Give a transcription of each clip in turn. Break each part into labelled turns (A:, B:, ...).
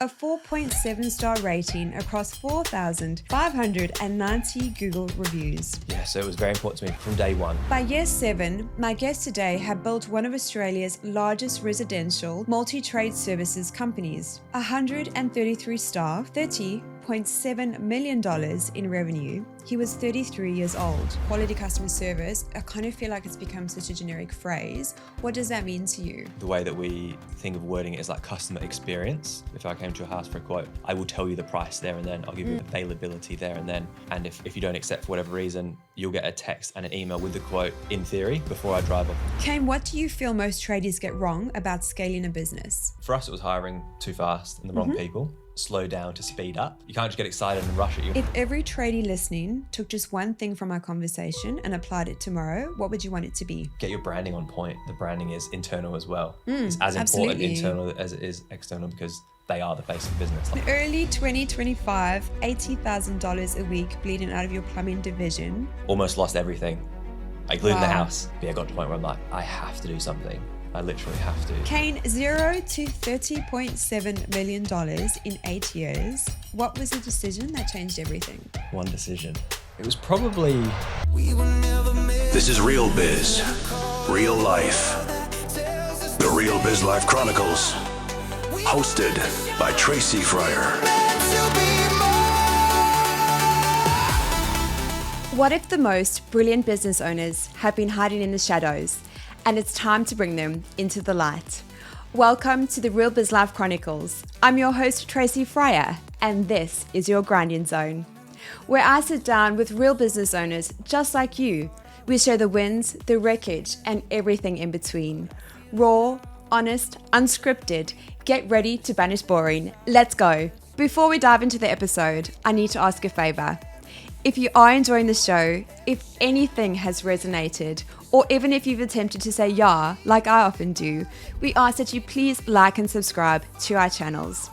A: A 4.7 star rating across 4,590 Google reviews.
B: Yeah, so it was very important to me from day one.
A: By year 7, my guest today had built one of Australia's largest residential multi-trade services companies. 133 staff, $30.7 million in revenue. He was 33 years old. Quality customer service, I kind of feel like it's become such a generic phrase. What does that mean to you?
B: The way that we think of wording it is like customer experience. If I came to your house for a quote, I will tell you the price there and then. I'll give you availability there and then. And if you don't accept for whatever reason, you'll get a text and an email with the quote in theory before I drive off.
A: Kane, what do you feel most tradies get wrong about scaling a business?
B: For us, it was hiring too fast and the wrong people. Slow down to speed up. You can't just get excited and rush at you.
A: If every tradie listening took just one thing from our conversation and applied it tomorrow, what would you want it to be?
B: Get your branding on point. The branding is internal as well. It's as
A: absolutely.
B: important internal as it is external because they are the face of business.
A: In early 2025, $80,000 a week bleeding out of your plumbing division.
B: Almost lost everything, including the
A: Wow.
B: house. But I got to the point where I'm like, I have to do something. I literally have to.
A: Kane, 0 to $30.7 million in 8 years. What was the decision that changed everything?
B: One decision. It was probably...
C: This is Real Biz, Real Life. The Real Biz Life Chronicles. Hosted by Tracy Fryer.
A: What if the most brilliant business owners have been hiding in the shadows and it's time to bring them into the light? Welcome to the Real Biz Life Chronicles. I'm your host, Tracy Fryer, and this is your grinding zone, where I sit down with real business owners just like you. We share the wins, the wreckage, and everything in between. Raw, honest, unscripted. Get ready to banish boring. Let's go. Before we dive into the episode, I need to ask a favor. If you are enjoying the show, if anything has resonated, or even if you've attempted to say yeah, like I often do, we ask that you please like and subscribe to our channels.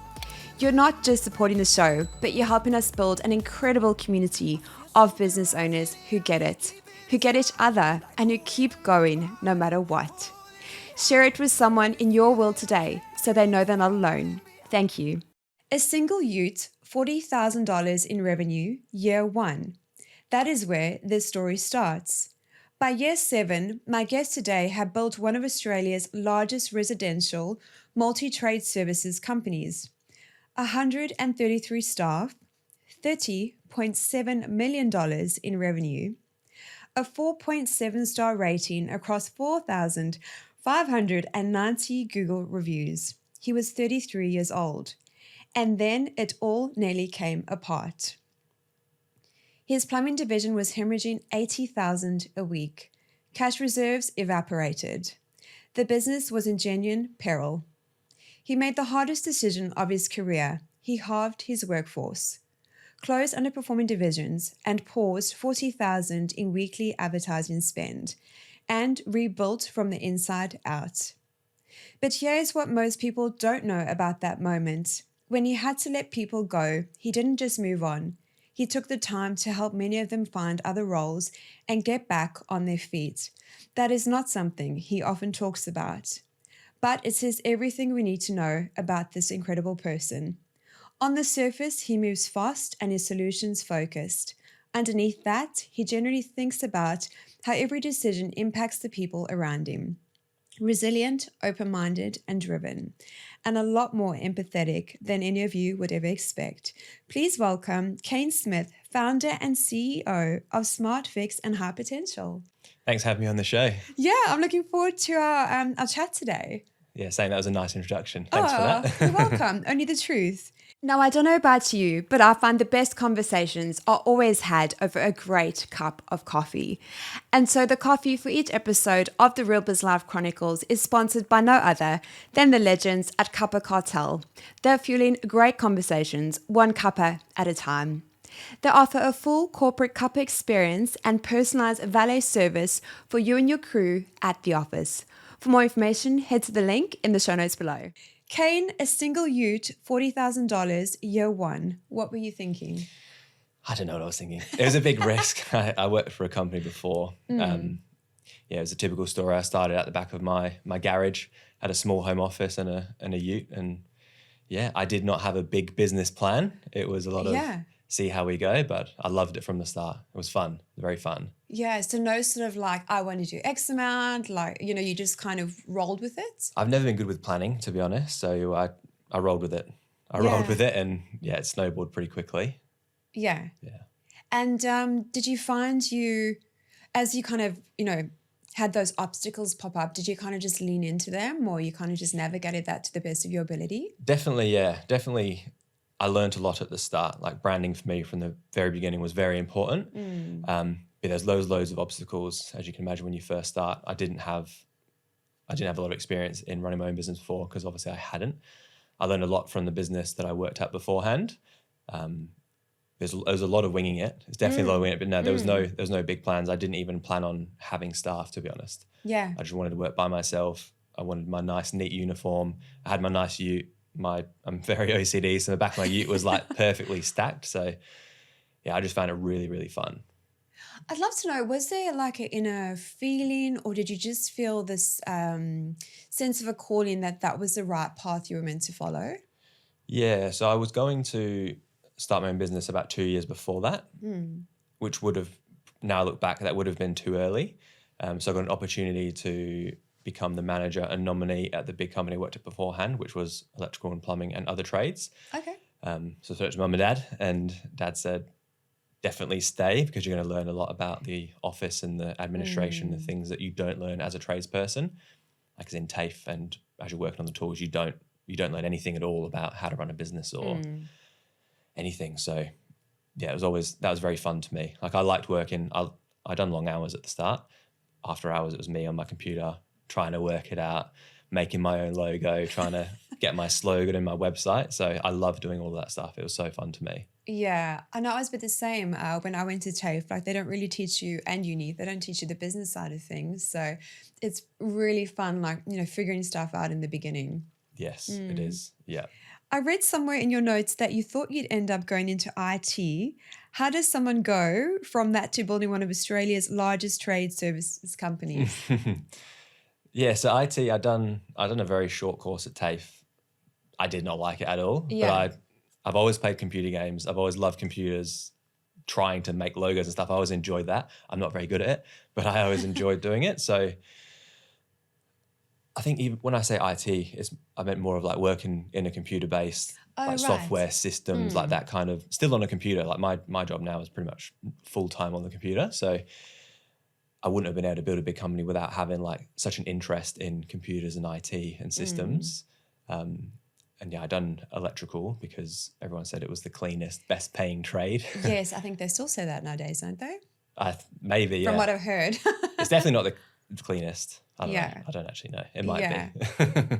A: You're not just supporting the show, but you're helping us build an incredible community of business owners who get it, who get each other, and who keep going no matter what. Share it with someone in your world today so they know they're not alone. Thank you. A single ute, $40,000 in revenue, year 1. That is where this story starts. By year 7, my guest today had built one of Australia's largest residential multi-trade services companies. 133 staff, $30.7 million in revenue, a 4.7 star rating across 4,590 Google reviews. He was 33 years old. And then it all nearly came apart. His plumbing division was hemorrhaging $80,000 a week. Cash reserves evaporated. The business was in genuine peril. He made the hardest decision of his career. He halved his workforce, closed underperforming divisions, and paused $40,000 in weekly advertising spend, and rebuilt from the inside out. But here's what most people don't know about that moment. When he had to let people go, he didn't just move on. He took the time to help many of them find other roles and get back on their feet. That is not something he often talks about. But it says everything we need to know about this incredible person. On the surface, he moves fast and his solutions focused. Underneath that, he generally thinks about how every decision impacts the people around him. Resilient, open-minded, and driven, and a lot more empathetic than any of you would ever expect. Please welcome Kane Smith, founder and CEO of Smartfix and Hypotential.
B: Thanks for having me on the show.
A: Yeah, I'm looking forward to our chat today.
B: Yeah, saying that was a nice introduction. Thanks for that.
A: You're welcome. Only the truth. Now, I don't know about you, but I find the best conversations are always had over a great cup of coffee. And so the coffee for each episode of the Real Biz Life Chronicles is sponsored by no other than the legends at Cuppa Cartel. They're fueling great conversations, one cuppa at a time. They offer a full corporate cuppa experience and personalized valet service for you and your crew at the office. For more information, head to the link in the show notes below. Kane, a single ute, $40,000, year 1. What were you thinking?
B: I don't know what I was thinking. It was a big risk. I worked for a company before. It was a typical story. I started at the back of my garage, had a small home office and a ute, and yeah, I did not have a big business plan. It was a lot of see how we go, but I loved it from the start. It was fun, very fun.
A: Yeah, so no sort of like, I want to do X amount, like, you just kind of rolled with it?
B: I've never been good with planning, to be honest, so I rolled with it. I rolled with it and, yeah, it snowballed pretty quickly.
A: Yeah.
B: Yeah.
A: And did you find as you kind of, had those obstacles pop up, did you kind of just lean into them, or you kind of just navigated that to the best of your ability?
B: Definitely, yeah. Definitely, I learned a lot at the start. Like branding for me from the very beginning was very important. But there's loads of obstacles, as you can imagine, when you first start. I didn't have a lot of experience in running my own business before, because obviously I hadn't. I learned a lot from the business that I worked at beforehand. There's a lot of winging it. It's definitely a lot of winging it, but no, there was no big plans. I didn't even plan on having staff, to be honest.
A: Yeah.
B: I just wanted to work by myself. I wanted my nice, neat uniform. I had my nice ute. I'm very OCD, so the back of my ute was like perfectly stacked. So yeah, I just found it really, really fun.
A: I'd love to know, was there like an inner feeling, or did you just feel this sense of a calling that was the right path you were meant to follow?
B: Yeah, so I was going to start my own business about 2 years before that, which would have, now I look back, that would have been too early. So I got an opportunity to become the manager and nominee at the big company I worked at beforehand, which was electrical and plumbing and other trades.
A: Okay.
B: So I spoke to mum and dad said, definitely stay, because you're going to learn a lot about the office and the administration, the things that you don't learn as a tradesperson. Like as in TAFE, and as you're working on the tools, you don't learn anything at all about how to run a business or anything. So yeah, that was very fun to me. Like I liked working. I done long hours at the start. After hours, it was me on my computer trying to work it out, making my own logo, trying to get my slogan in my website. So I love doing all that stuff. It was so fun to me.
A: Yeah, I know I was a bit the same when I went to TAFE. Like they don't really teach you, and uni, they don't teach you the business side of things. So it's really fun, like, figuring stuff out in the beginning.
B: Yes, it is. Yeah.
A: I read somewhere in your notes that you thought you'd end up going into IT. How does someone go from that to building one of Australia's largest trade services companies?
B: Yeah, so IT, I done a very short course at TAFE. I did not like it at all.
A: Yeah.
B: But I've always played computer games. I've always loved computers, trying to make logos and stuff. I always enjoyed that. I'm not very good at it, but I always enjoyed doing it. So I think even when I say IT, I meant more of like working in a computer-based software systems, like that kind of, still on a computer. Like my job now is pretty much full-time on the computer. So I wouldn't have been able to build a big company without having like such an interest in computers and IT and systems. And yeah, I done electrical because everyone said it was the cleanest, best paying trade.
A: Yes, I think they still say that nowadays, don't they?
B: Maybe, yeah.
A: From what I've heard.
B: It's definitely not the cleanest. I don't know.
A: Yeah.
B: I don't actually know. It might be.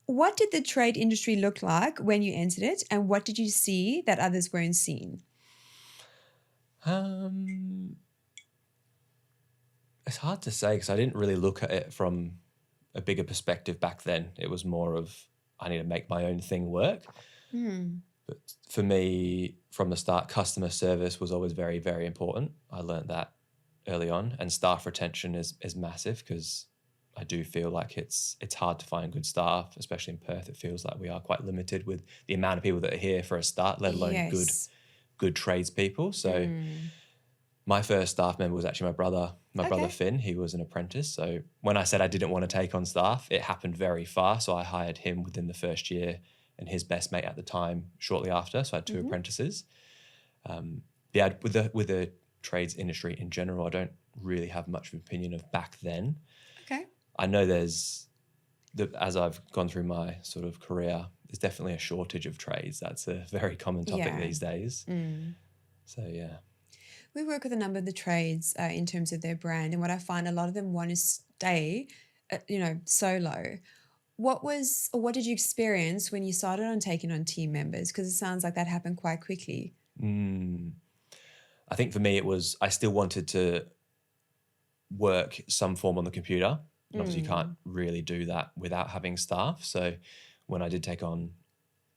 A: What did the trade industry look like when you entered it, and what did you see that others weren't seeing?
B: It's hard to say because I didn't really look at it from a bigger perspective back then. It was more of, I need to make my own thing work. But for me, from the start, customer service was always very, very important. I learned that early on, and staff retention is massive, because I do feel like it's hard to find good staff, especially in Perth. It feels like we are quite limited with the amount of people that are here for a start, let alone good tradespeople. So my first staff member was actually my brother Finn. He was an apprentice. So when I said I didn't want to take on staff, it happened very fast. So I hired him within the first year, and his best mate at the time shortly after. So I had two apprentices. With the trades industry in general, I don't really have much of an opinion of back then.
A: Okay.
B: I know as I've gone through my sort of career, there's definitely a shortage of trades. That's a very common topic these days. So, yeah.
A: We work with a number of the trades in terms of their brand, and what I find, a lot of them want to stay, solo. What did you experience when you started on taking on team members? Because it sounds like that happened quite quickly.
B: I think for me it was, I still wanted to work some form on the computer. And obviously you can't really do that without having staff. So when I did take on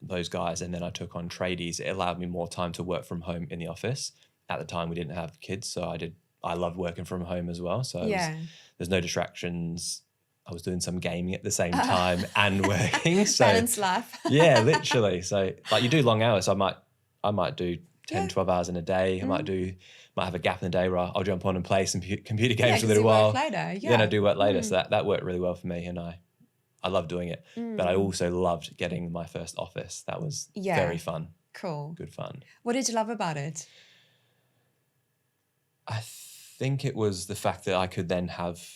B: those guys and then I took on tradies, it allowed me more time to work from home in the office. At the time we didn't have kids, so I loved working from home as well. So there's no distractions. I was doing some gaming at the same time and working. So
A: Balance life.
B: yeah, literally. So like you do long hours. So I might do 10,
A: Yeah.
B: 12 hours in a day. I might have a gap in the day where I'll jump on and play some computer games for a
A: 'cause
B: little
A: you work
B: while.
A: later. Yeah.
B: Then I do work later. So that worked really well for me, and I love doing it. But I also loved getting my first office. That was very fun.
A: Cool.
B: Good fun.
A: What did you love about it?
B: I think it was the fact that I could then have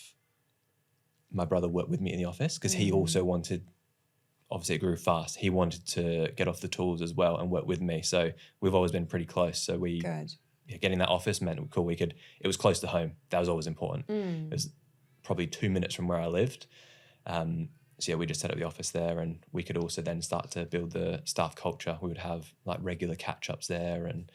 B: my brother work with me in the office, because he also wanted, obviously it grew fast, he wanted to get off the tools as well and work with me. So we've always been pretty close. So getting that office meant it was close to home. That was always important. It was probably 2 minutes from where I lived. So yeah, we just set up the office there, and we could also then start to build the staff culture. We would have like regular catch-ups there and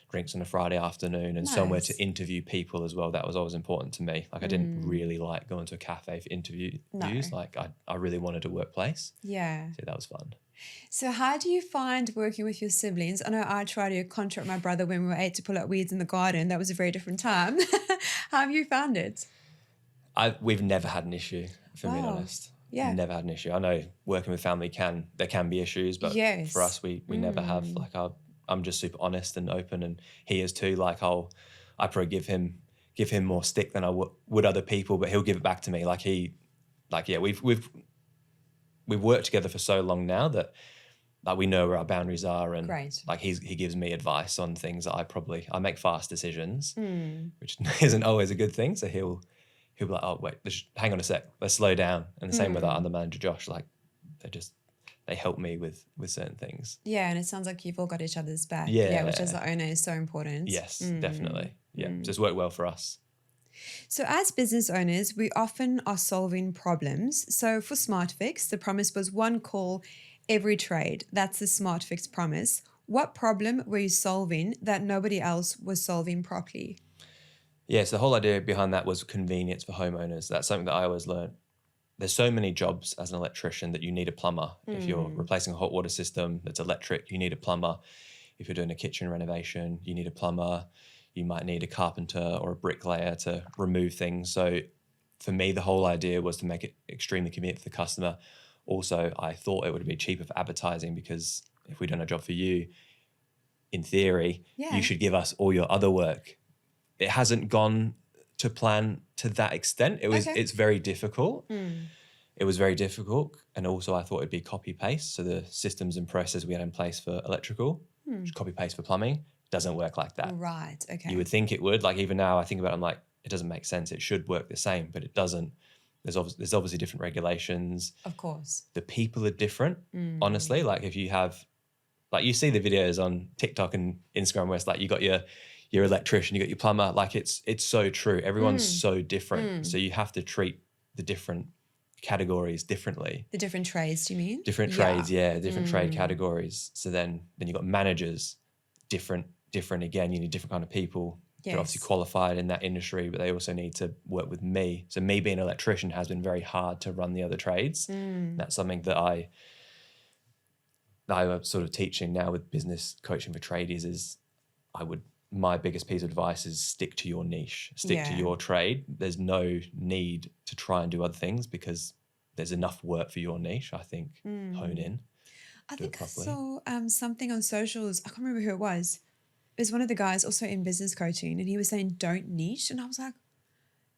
B: drinks on a Friday afternoon, and somewhere to interview people as well. That was always important to me. Like I didn't really like going to a cafe for interviews. Like I really wanted a workplace.
A: Yeah.
B: So that was fun.
A: So how do you find working with your siblings? I know I tried to contract my brother when we were 8 to pull out weeds in the garden. That was a very different time. How have you found it?
B: We've never had an issue, if I'm being honest.
A: Yeah.
B: Never had an issue. I know working with family there can be issues, but for us, we never have. Like I'm just super honest and open, and he is too. Like I probably give him more stick than I would other people, but he'll give it back to me. We've worked together for so long now that like we know where our boundaries are, and like he gives me advice on things that I make fast decisions, which isn't always a good thing. So he'll be like, oh wait, hang on a sec, let's slow down. And the same with our other manager Josh. Like they help me with certain things.
A: Yeah, and it sounds like you've all got each other's back.
B: Yeah,
A: which as the owner is so important.
B: Yes, definitely. Yeah, so it's worked well for us.
A: So as business owners, we often are solving problems. So for Smartfix, the promise was one call every trade. That's the Smartfix promise. What problem were you solving that nobody else was solving properly?
B: Yeah, so the whole idea behind that was convenience for homeowners. That's something that I always learned. There's so many jobs as an electrician that you need a plumber. If you're replacing a hot water system that's electric, you need a plumber. If you're doing a kitchen renovation, you need a plumber. You might need a carpenter or a bricklayer to remove things. So for me, the whole idea was to make it extremely convenient for the customer. Also, I thought it would be cheaper for advertising, because if we done a job for you, in theory, you should give us all your other work. It hasn't gone to plan to that extent. It's very difficult. It was very difficult. And also I thought it'd be copy paste. So the systems and processes we had in place for electrical, copy paste for plumbing, doesn't work like that.
A: Right, okay.
B: You would think it would. Like even now I think about it, I'm like, it doesn't make sense. It should work the same, but it doesn't. There's obviously different regulations.
A: Of course.
B: The people are different, honestly. Like if you have, like you see the videos on TikTok and Instagram where it's like you got your electrician, you got your plumber. Like it's so true. Everyone's so different. So you have to treat the different categories differently.
A: The different trades, do you mean?
B: Different trades, different trade categories. So then you got managers, different again. You need different kind of people. They're obviously qualified in that industry, but they also need to work with me. So me being an electrician has been very hard to run the other trades. That's something that I'm sort of teaching now with business coaching for tradies is my biggest piece of advice is stick to your niche, stick to your trade. There's no need to try and do other things because there's enough work for your niche, I think. Hone in.
A: I think I saw something on socials. I can't remember who it was. It was one of the guys also in business coaching, and he was saying don't niche. And I was like,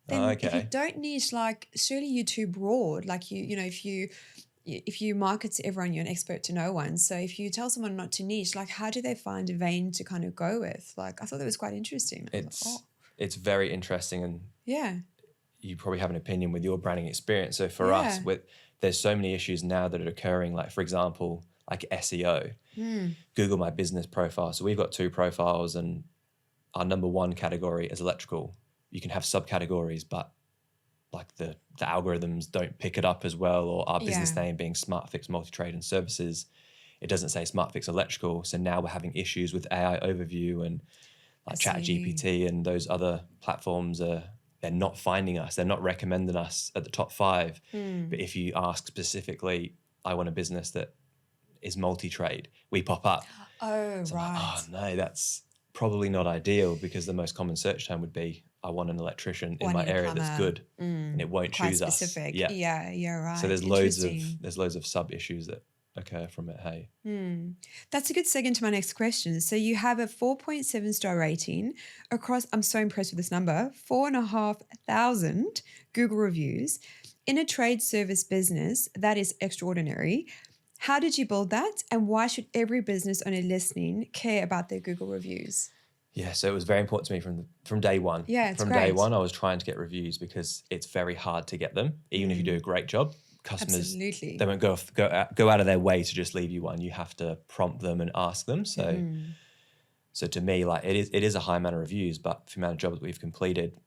A: then if you don't niche, like surely you're too broad. Like you know, if you market to everyone, you're an expert to no one. So if you tell someone not to niche, like how do they find a vein to kind of go with? Like I thought that was quite interesting.
B: It's very interesting, and you probably have an opinion with your branding experience. So for us, there's so many issues now that are occurring. Like for example, like SEO, Google My Business profile. So we've got 2 profiles, and our number 1 category is electrical. You can have subcategories, but like the algorithms don't pick it up as well, or our business name being Smartfix Multi-Trade and Services, it doesn't say Smartfix Electrical. So now we're having issues with AI overview and like ChatGPT and those other platforms they're not finding us. They're not recommending us at the top 5. But if you ask specifically, I want a business that is multi-trade, we pop up.
A: Oh,
B: so
A: right.
B: I'm like, oh no, that's probably not ideal, because the most common search term would be, I want an electrician
A: Or I
B: in my
A: need a
B: area that's
A: plumber.
B: good, and it won't
A: Quite
B: choose
A: specific.
B: us.
A: Yeah, you're right.
B: So there's
A: Interesting.
B: loads of sub issues that occur from it. Hey,
A: That's a good segue into my next question. So you have a 4.7 star rating across, I'm so impressed with this number, 4,500 Google reviews. In a trade service business, that is extraordinary. How did you build that? And why should every business owner listening care about their Google reviews?
B: yeah. So it was very important to me from day one.
A: Yeah, it's
B: from
A: great.
B: day one, I was trying to get reviews because it's very hard to get them. Even if you do a great job, customers
A: Absolutely.
B: they won't go out of their way to just leave you one. You have to prompt them and ask them. So to me, like it is a high amount of reviews, but for the amount of jobs that we've completed,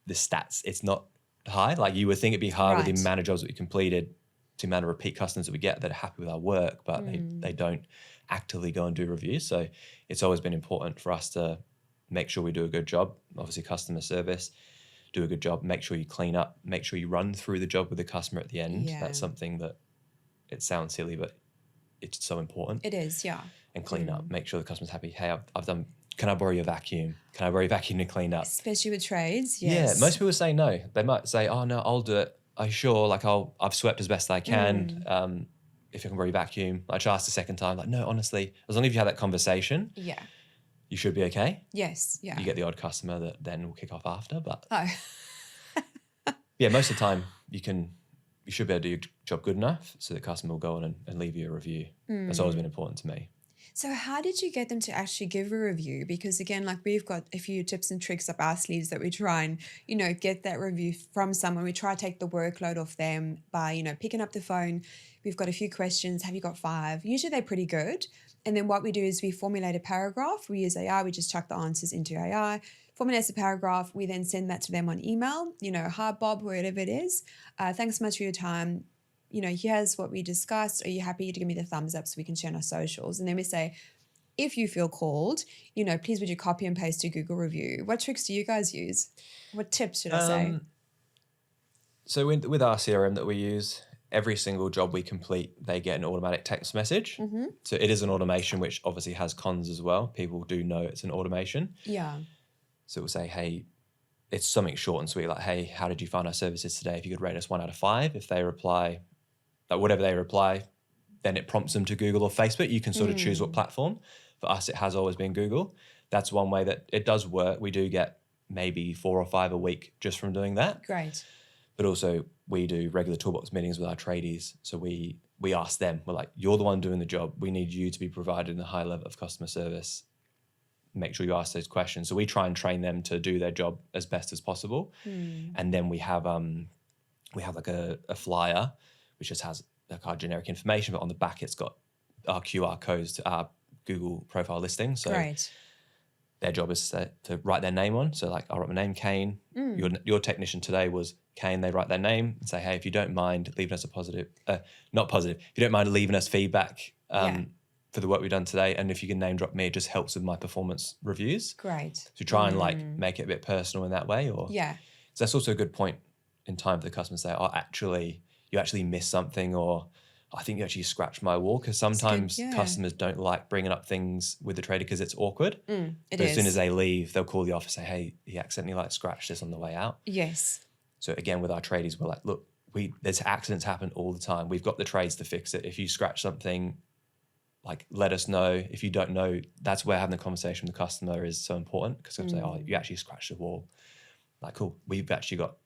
B: the stats, it's not high. Like you would think it'd be high with the
A: Right.
B: amount of jobs that we completed, the amount of repeat customers that we get that are happy with our work, but they don't actively go and do reviews. So it's always been important for us to make sure we do a good job. Obviously, customer service, do a good job, make sure you clean up, make sure you run through the job with the customer at the end.
A: Yeah.
B: That's something that it sounds silly, but it's so important.
A: It is, yeah.
B: And clean up, make sure the customer's happy. Hey, I've done, can I borrow your vacuum? Can I borrow your vacuum to clean up?
A: Especially with trades, yes.
B: Yeah, most people say no. They might say, oh no, I'll do it. Are you sure? Like I've swept as best I can. If you can borrow your vacuum. I asked the second time, like, no, honestly, as long as you have that conversation,
A: Yeah.
B: you should be okay.
A: Yes, yeah.
B: You get the odd customer that then will kick off after, but
A: Oh,
B: yeah, most of the time you should be able to do your job good enough so the customer will go on and leave you a review. That's always been important to me.
A: so how did you get them to actually give a review? Because again, like we've got a few tips and tricks up our sleeves that we try and, get that review from someone. We try to take the workload off them by, picking up the phone. We've got a few questions. Have you got 5? Usually they're pretty good. And then what we do is we formulate a paragraph. We use AI. We just chuck the answers into AI. Formulates a paragraph. We then send that to them on email. Hi, Bob, whatever it is. Thanks so much for your time. Here's what we discussed. Are you happy to give me the thumbs up so we can share on our socials? And then we say, if you feel called, please would you copy and paste a Google review? What tricks do you guys use? What tips should I say?
B: So with our CRM that we use, every single job we complete, they get an automatic text message. So it is an automation, which obviously has cons as well. People do know it's an automation.
A: Yeah.
B: So it will say, hey, it's something short and sweet, like, hey, how did you find our services today? If you could rate us 1 out of 5, if they reply, like whatever they reply, then it prompts them to Google or Facebook. You can sort of choose what platform. For us, it has always been Google. That's one way that it does work. We do get maybe 4 or 5 a week just from doing that.
A: Great.
B: But also we do regular toolbox meetings with our tradies. So we ask them, we're like, you're the one doing the job. We need you to be provided a high level of customer service. Make sure you ask those questions. So we try and train them to do their job as best as possible. And then we have like a flyer, which just has like our generic information, but on the back it's got our QR codes to our Google profile listing. So
A: Great.
B: their job is to write their name on. So like, I'll write my name, Kane. Your technician today was Kane. They write their name and say, hey, if you don't mind leaving us not positive, if you don't mind leaving us feedback for the work we've done today, and if you can name drop me, it just helps with my performance reviews.
A: Great.
B: To try and like make it a bit personal in that way. Or
A: Yeah.
B: so that's also a good point in time for the customer to say, oh, you actually missed something, or I think you actually scratched my wall, because sometimes customers don't like bringing up things with the trader because it's awkward. But as soon as they leave, they'll call the office and say, hey, he accidentally like scratched this on the way out.
A: Yes.
B: So again, with our tradies, we're like, look, there's accidents happen all the time. We've got the trades to fix it. If you scratch something, like let us know. If you don't know, that's where having the conversation with the customer is so important, because they'll say, oh, you actually scratched the wall. Like, cool, we've actually got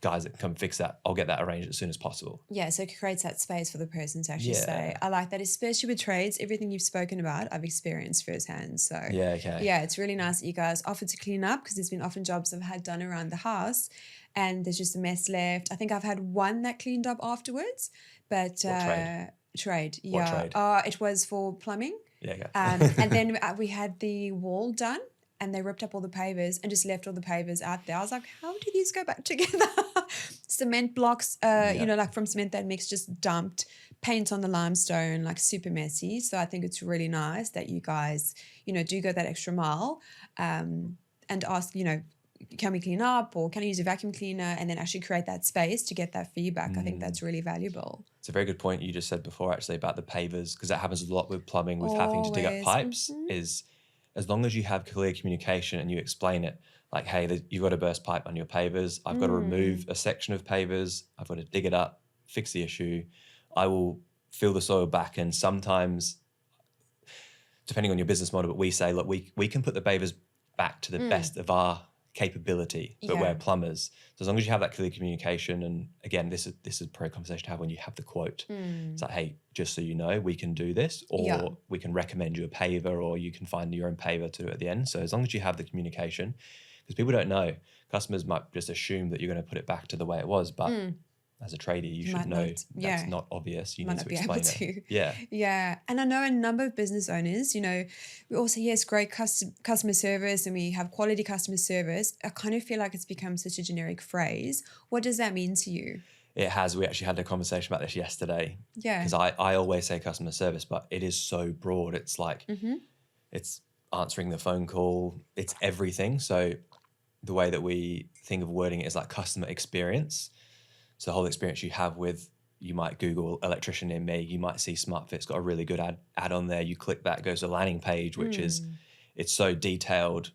B: guys that can come fix that. I'll get that arranged as soon as possible.
A: Yeah, so it creates that space for the person to actually say, I like that, especially with trades. Everything you've spoken about, I've experienced firsthand. So
B: yeah, okay.
A: Yeah, it's really nice that you guys offer to clean up, because there's been often jobs I've had done around the house and there's just a mess left. I think I've had one that cleaned up afterwards, but trade. Yeah.
B: What trade?
A: It was for plumbing.
B: Yeah, okay.
A: And then we had the wall done, and they ripped up all the pavers and just left all the pavers out there. I was like, how do these go back together? Cement blocks, like from cement that mix, just dumped, paint on the limestone, like super messy. So I think it's really nice that you guys, do go that extra mile and ask, can we clean up, or can I use a vacuum cleaner, and then actually create that space to get that feedback. I think that's really valuable.
B: It's a very good point you just said before, actually, about the pavers, because that happens a lot with plumbing, with having to dig up pipes, is as long as you have clear communication and you explain it, like, hey, you've got a burst pipe on your pavers. I've got to remove a section of pavers. I've got to dig it up, fix the issue. I will fill the soil back. And sometimes, depending on your business model, but we say, look, we can put the pavers back to the best of our capability, but we're plumbers. So as long as you have that clear communication, and again, this is a pro conversation to have when you have the quote. It's like, hey, just so you know, we can do this, or we can recommend you a paver, or you can find your own paver to do at the end. So as long as you have the communication, because people don't know, customers might just assume that you're going to put it back to the way it was, but as a tradie, you should know that's not obvious. You need to explain it.
A: Yeah. And I know a number of business owners, we all say, yes, great customer service and we have quality customer service. I kind of feel like it's become such a generic phrase. What does that mean to you?
B: It has. We actually had a conversation about this yesterday.
A: Yeah.
B: Because I always say customer service, but it is so broad. It's like, it's answering the phone call. It's everything. So the way that we think of wording it is like customer experience. So the whole experience you have with, you might Google electrician near me, you might see Smartfix got a really good ad on there. You click that, it goes to a landing page, which is, it's so detailed.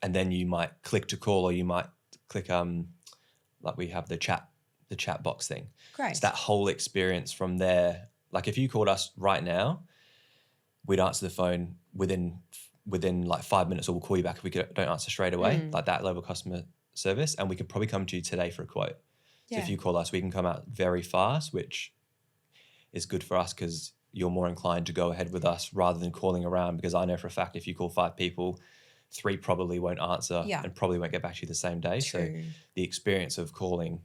B: And then you might click to call, or you might click, like we have the chat box thing.
A: Great.
B: It's that whole experience from there. Like if you called us right now, we'd answer the phone within like 5 minutes, or we'll call you back if we don't answer straight away, like that level of customer service. And we could probably come to you today for a quote. So if you call us, we can come out very fast, which is good for us because you're more inclined to go ahead with us rather than calling around. Because I know for a fact, if you call 5 people, 3 probably won't answer and probably won't get back to you the same day.
A: True.
B: So the experience of calling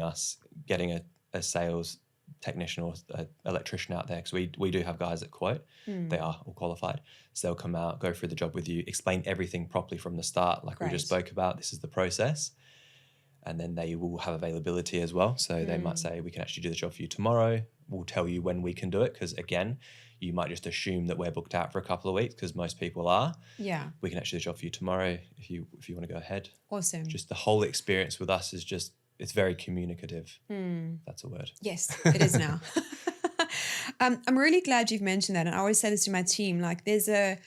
B: us, getting a sales technician or an electrician out there, because we do have guys that quote, they are all qualified. So they'll come out, go through the job with you, explain everything properly from the start, like we just spoke about. This is the process. And then they will have availability as well. So they might say, we can actually do the job for you tomorrow. We'll tell you when we can do it. Because again, you might just assume that we're booked out for a couple of weeks, because most people are. Yeah. We can actually do the job for you tomorrow if you want to go ahead.
A: Awesome.
B: Just the whole experience with us is just, it's very communicative. That's a word.
A: Yes, it is now. I'm really glad you've mentioned that. And I always say this to my team, like there's a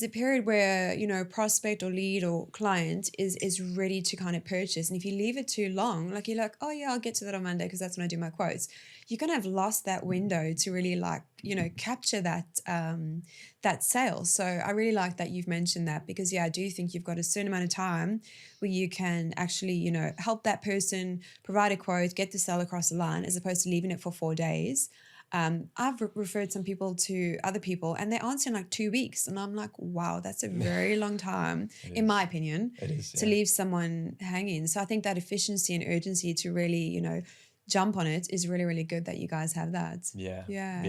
A: period where, prospect or lead or client is ready to kind of purchase. And if you leave it too long, like you're like, oh yeah, I'll get to that on Monday because that's when I do my quotes. You're going to have lost that window to really capture that sale. So I really like that you've mentioned that, because I do think you've got a certain amount of time where you can actually, help that person, provide a quote, get the sale across the line, as opposed to leaving it for 4 days. I've referred some people to other people and they're answering like 2 weeks. And I'm like, wow, that's a very long time, in my opinion, to leave someone hanging. So I think that efficiency and urgency to really, jump on it is really, really good that you guys have that. Yeah,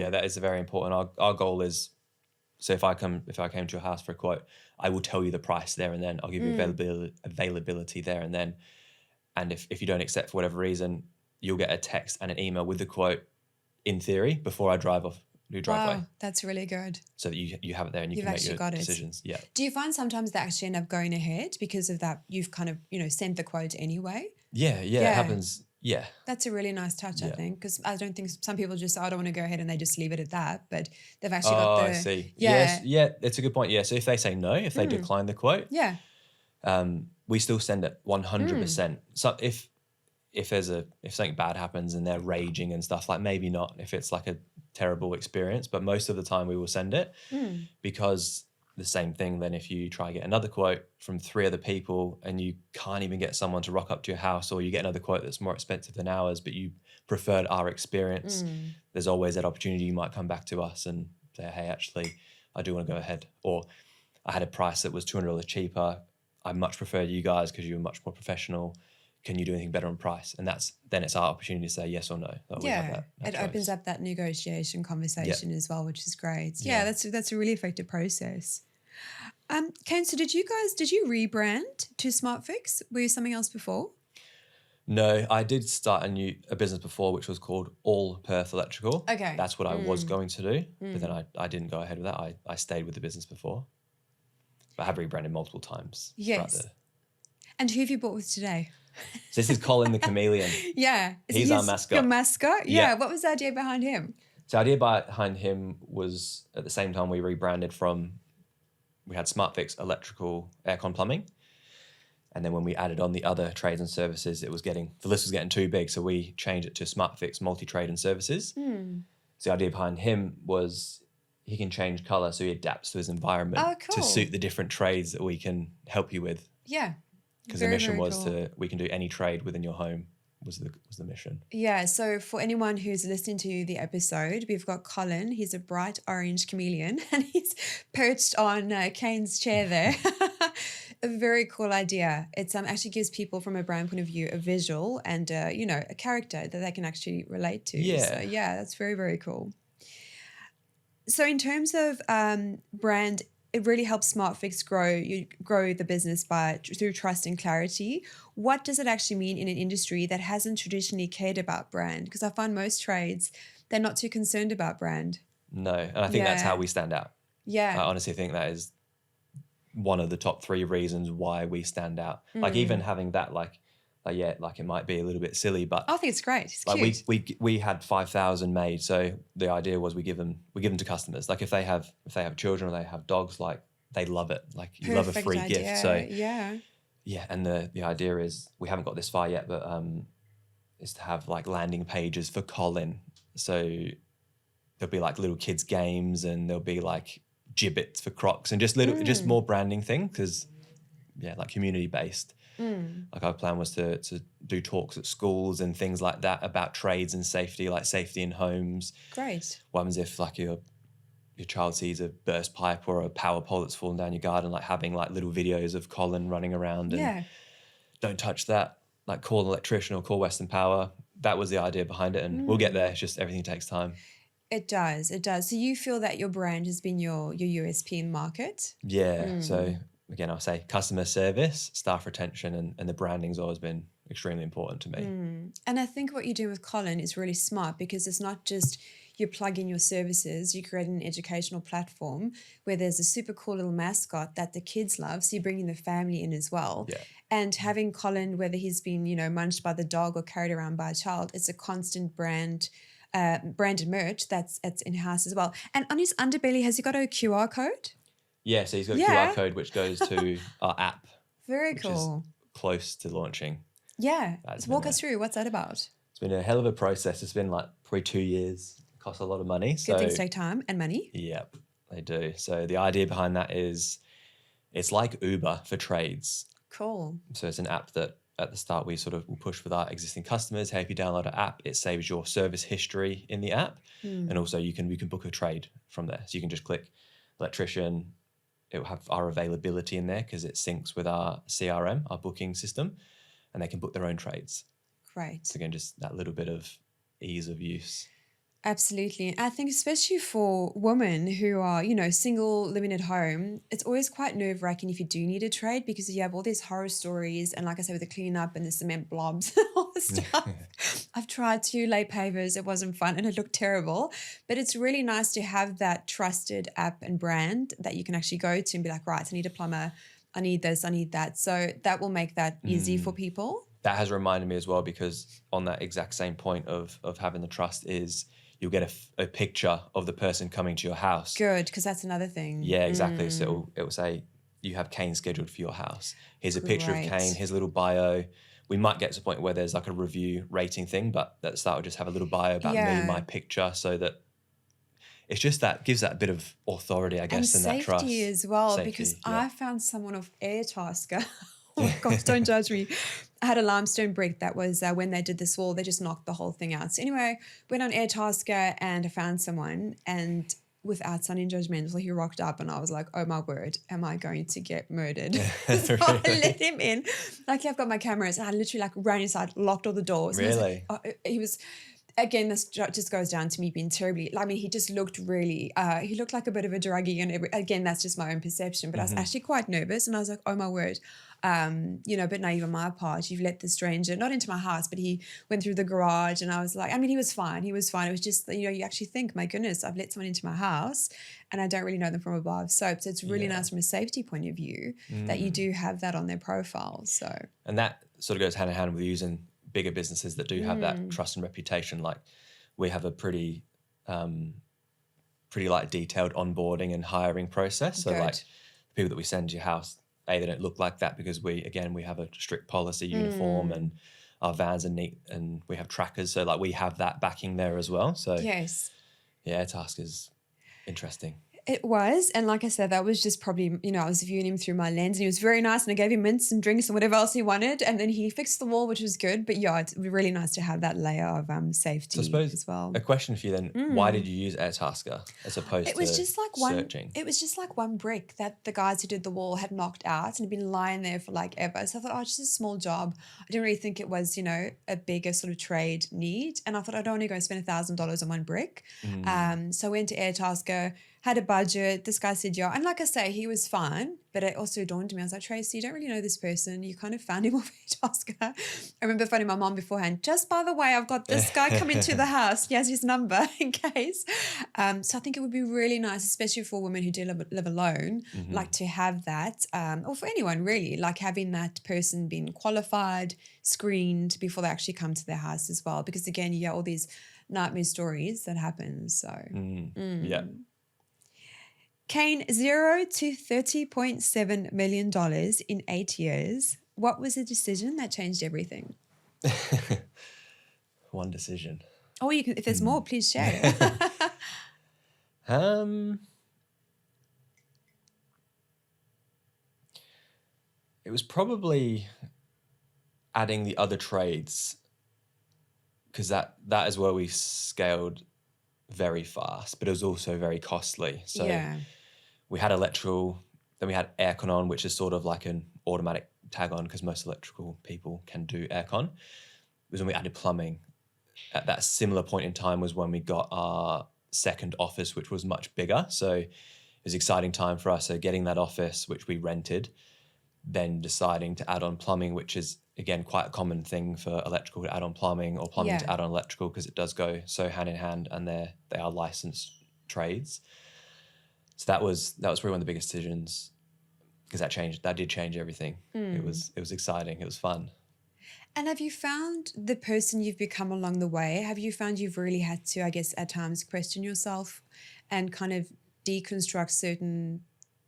B: that is very important. Our goal is, so if I came to your house for a quote, I will tell you the price there and then. I'll give you availability there and then. And if you don't accept for whatever reason, you'll get a text and an email with the quote, in theory, before I drive off your driveway.
A: Wow, that's really good.
B: So that you have it there and you can make your decisions. Yeah.
A: Do you find sometimes they actually end up going ahead because of that? You've kind of, sent the quote anyway?
B: Yeah, it happens. Yeah.
A: That's a really nice touch, I think, because I don't think some people just say, I don't want to go ahead, and they just leave it at that. But they've actually got the...
B: I see. Yeah. Yes, it's a good point. Yeah, so if they say no, if they decline the quote, we still send it 100%. So if something bad happens and they're raging and stuff, like maybe not if it's like a terrible experience, but most of the time we will send it because the same thing then if you try to get another quote from 3 other people and you can't even get someone to rock up to your house, or you get another quote that's more expensive than ours, but you preferred our experience, there's always that opportunity you might come back to us and say, hey, actually, I do want to go ahead. Or I had a price that was $200 cheaper. I much prefer you guys because you were much more professional. Can you do anything better on price? And then it's our opportunity to say yes or no.
A: It opens up that negotiation conversation as well, which is great. Yeah, that's a really effective process. Kane, so did you rebrand to Smartfix? Were you something else before?
B: No, I did start a business before, which was called All Perth Electrical.
A: Okay.
B: That's what I was going to do, but then I didn't go ahead with that. I stayed with the business before. But I have rebranded multiple times.
A: Yes. And who have you bought with today?
B: So this is Colin the Chameleon.
A: Yeah.
B: He's our mascot.
A: Your mascot? Yeah. What was the idea behind him?
B: So the idea behind him was at the same time we rebranded from, we had Smartfix electrical aircon plumbing. And then when we added on the other trades and services, the list was getting too big. So we changed it to Smartfix multi-trade and services. So the idea behind him was he can change color, so he adapts to his environment to suit the different trades that we can help you with.
A: Yeah.
B: Because the mission was we can do any trade within your home was the mission.
A: Yeah, so for anyone who's listening to the episode, we've got Colin. He's a bright orange chameleon and he's perched on Kane's chair there. A very cool idea. It actually gives people from a brand point of view a visual and, a character that they can actually relate to.
B: Yeah.
A: So, yeah, that's very, very cool. So in terms of brand, it really helps Smartfix grow the business through trust and clarity. What does it actually mean in an industry that hasn't traditionally cared about brand? Because I find most trades, they're not too concerned about brand.
B: No, and I think that's how we stand out.
A: Yeah.
B: I honestly think that is one of the top 3 reasons why we stand out. Like even having that, it might be a little bit silly, but
A: I think it's great. It's cute.
B: We had 5,000 made, so the idea was we give them to customers. Like if they have children or they have dogs, like they love it. Like you love a free gift. So yeah, and the idea is we haven't got this far yet, but is to have like landing pages for Colin. So there'll be like little kids games and there'll be like gibbets for Crocs and just more branding thing because like community based. Like our plan was to do talks at schools and things like that about trades and safety, like safety in homes.
A: Great.
B: What happens if like your child sees a burst pipe or a power pole that's fallen down your garden, like having like little videos of Colin running around and don't touch that, like call an electrician or call Western Power. That was the idea behind it and we'll get there. It's just everything takes time.
A: It does. So you feel that your brand has been your USP in market?
B: Yeah. So again, I'll say customer service, staff retention, and the branding's always been extremely important to me.
A: And I think what you're doing with Colin is really smart because it's not just you plug in your services, you create an educational platform where there's a super cool little mascot that the kids love, so you're bringing the family in as well.
B: Yeah.
A: And having Colin, whether he's been, munched by the dog or carried around by a child, it's a constant branded merch that's in-house as well. And on his underbelly, has he got a QR code?
B: Yeah, so he's got a QR code which goes to our app.
A: Very cool.
B: Which is close to launching.
A: Yeah. Walk us through. What's that about?
B: It's been a hell of a process. It's been like probably 2 years. It costs a lot of money.
A: Good things take time and money.
B: Yep, they do. So the idea behind that is it's like Uber for trades.
A: Cool.
B: So it's an app that at the start we sort of will push with our existing customers. Hey, if you download an app, it saves your service history in the app. And also you can book a trade from there. So you can just click electrician. It will have our availability in there because it syncs with our CRM, our booking system, and they can book their own trades.
A: Great.
B: So again, just that little bit of ease of use.
A: Absolutely. I think especially for women who are, single, living at home, it's always quite nerve-wracking if you do need a trade because you have all these horror stories and like I said, with the cleanup and the cement blobs and all the stuff. I've tried to lay pavers. It wasn't fun and it looked terrible. But it's really nice to have that trusted app and brand that you can actually go to and be like, right, I need a plumber. I need this, I need that. So that will make that easy for people.
B: That has reminded me as well because on that exact same point of having the trust is you'll get a picture of the person coming to your house.
A: Good, because that's another thing.
B: Yeah, exactly. So it will say you have Kane scheduled for your house. Here's a picture of Kane, here's a little bio. We might get to a point where there's like a review rating thing, but at the start we'll just have a little bio about me, my picture, so that it's just that gives that bit of authority, I guess, and that trust.
A: And safety as well, because I found someone of Airtasker. Oh gosh, don't judge me. I had a limestone brick that was when they did this wall, they just knocked the whole thing out. So anyway, went on Airtasker and I found someone and without sounding judgmental, he rocked up and I was like, oh my word, am I going to get murdered? So I let him in. Luckily I've got my cameras and I literally ran inside, locked all the doors.
B: Really?
A: He was again, this just goes down to me being terribly, he just looked really, he looked like a bit of a druggie and again, that's just my own perception, but I was actually quite nervous and I was like, oh my word. A bit naive on my part. You've let the stranger, not into my house, but he went through the garage and I was like, he was fine. It was just, you actually think, my goodness, I've let someone into my house and I don't really know them from above. So it's really nice from a safety point of view that you do have that on their profile. So,
B: and that sort of goes hand in hand with using bigger businesses that do have that trust and reputation. Like we have a pretty like detailed onboarding and hiring process. So like the people that we send to your house, they don't look like that because we have a strict policy uniform and our vans are neat and we have trackers. So like we have that backing there as well. So
A: Yes.
B: yeah, Airtasker is interesting.
A: It was. And like I said, that was just probably, I was viewing him through my lens and he was very nice and I gave him mints and drinks and whatever else he wanted. And then he fixed the wall, which was good. But yeah, it's really nice to have that layer of safety as well.
B: A question for you then, why did you use Airtasker as opposed to searching?
A: It was just like one brick that the guys who did the wall had knocked out and had been lying there for like ever. So I thought, it's just a small job. I didn't really think it was, a bigger sort of trade need. And I thought, I don't want to go spend $1,000 on one brick. So I went to Airtasker, had a budget. This guy said, yeah. And like I say, he was fine, but it also dawned on me. I was like, Tracy, you don't really know this person. You kind of found him off Airtasker. I remember phoning my mom beforehand. Just by the way, I've got this guy coming to the house. He has his number in case. So I think it would be really nice, especially for women who do live alone, like to have that, or for anyone really, like having that person being qualified, screened before they actually come to their house as well. Because again, you get all these nightmare stories that happen. So
B: Yeah.
A: Kane, $0 to $30.7 million in 8 years. What was the decision that changed everything?
B: One decision.
A: Oh, you can, if there's more, please share.
B: It was probably adding the other trades because that is where we scaled very fast, but it was also very costly. So we had electrical, then we had aircon on, which is sort of like an automatic tag on because most electrical people can do aircon. It was when we added plumbing. At that similar point in time was when we got our second office, which was much bigger. So it was an exciting time for us. So getting that office, which we rented, then deciding to add on plumbing, which is, again, quite a common thing for electrical to add on plumbing or plumbing to add on electrical because it does go so hand in hand and they are licensed trades. So that was probably one of the biggest decisions because that did change everything. It was exciting. It was fun.
A: And have you found the person you've become along the way, have you found you've really had to, I guess, at times question yourself and kind of deconstruct certain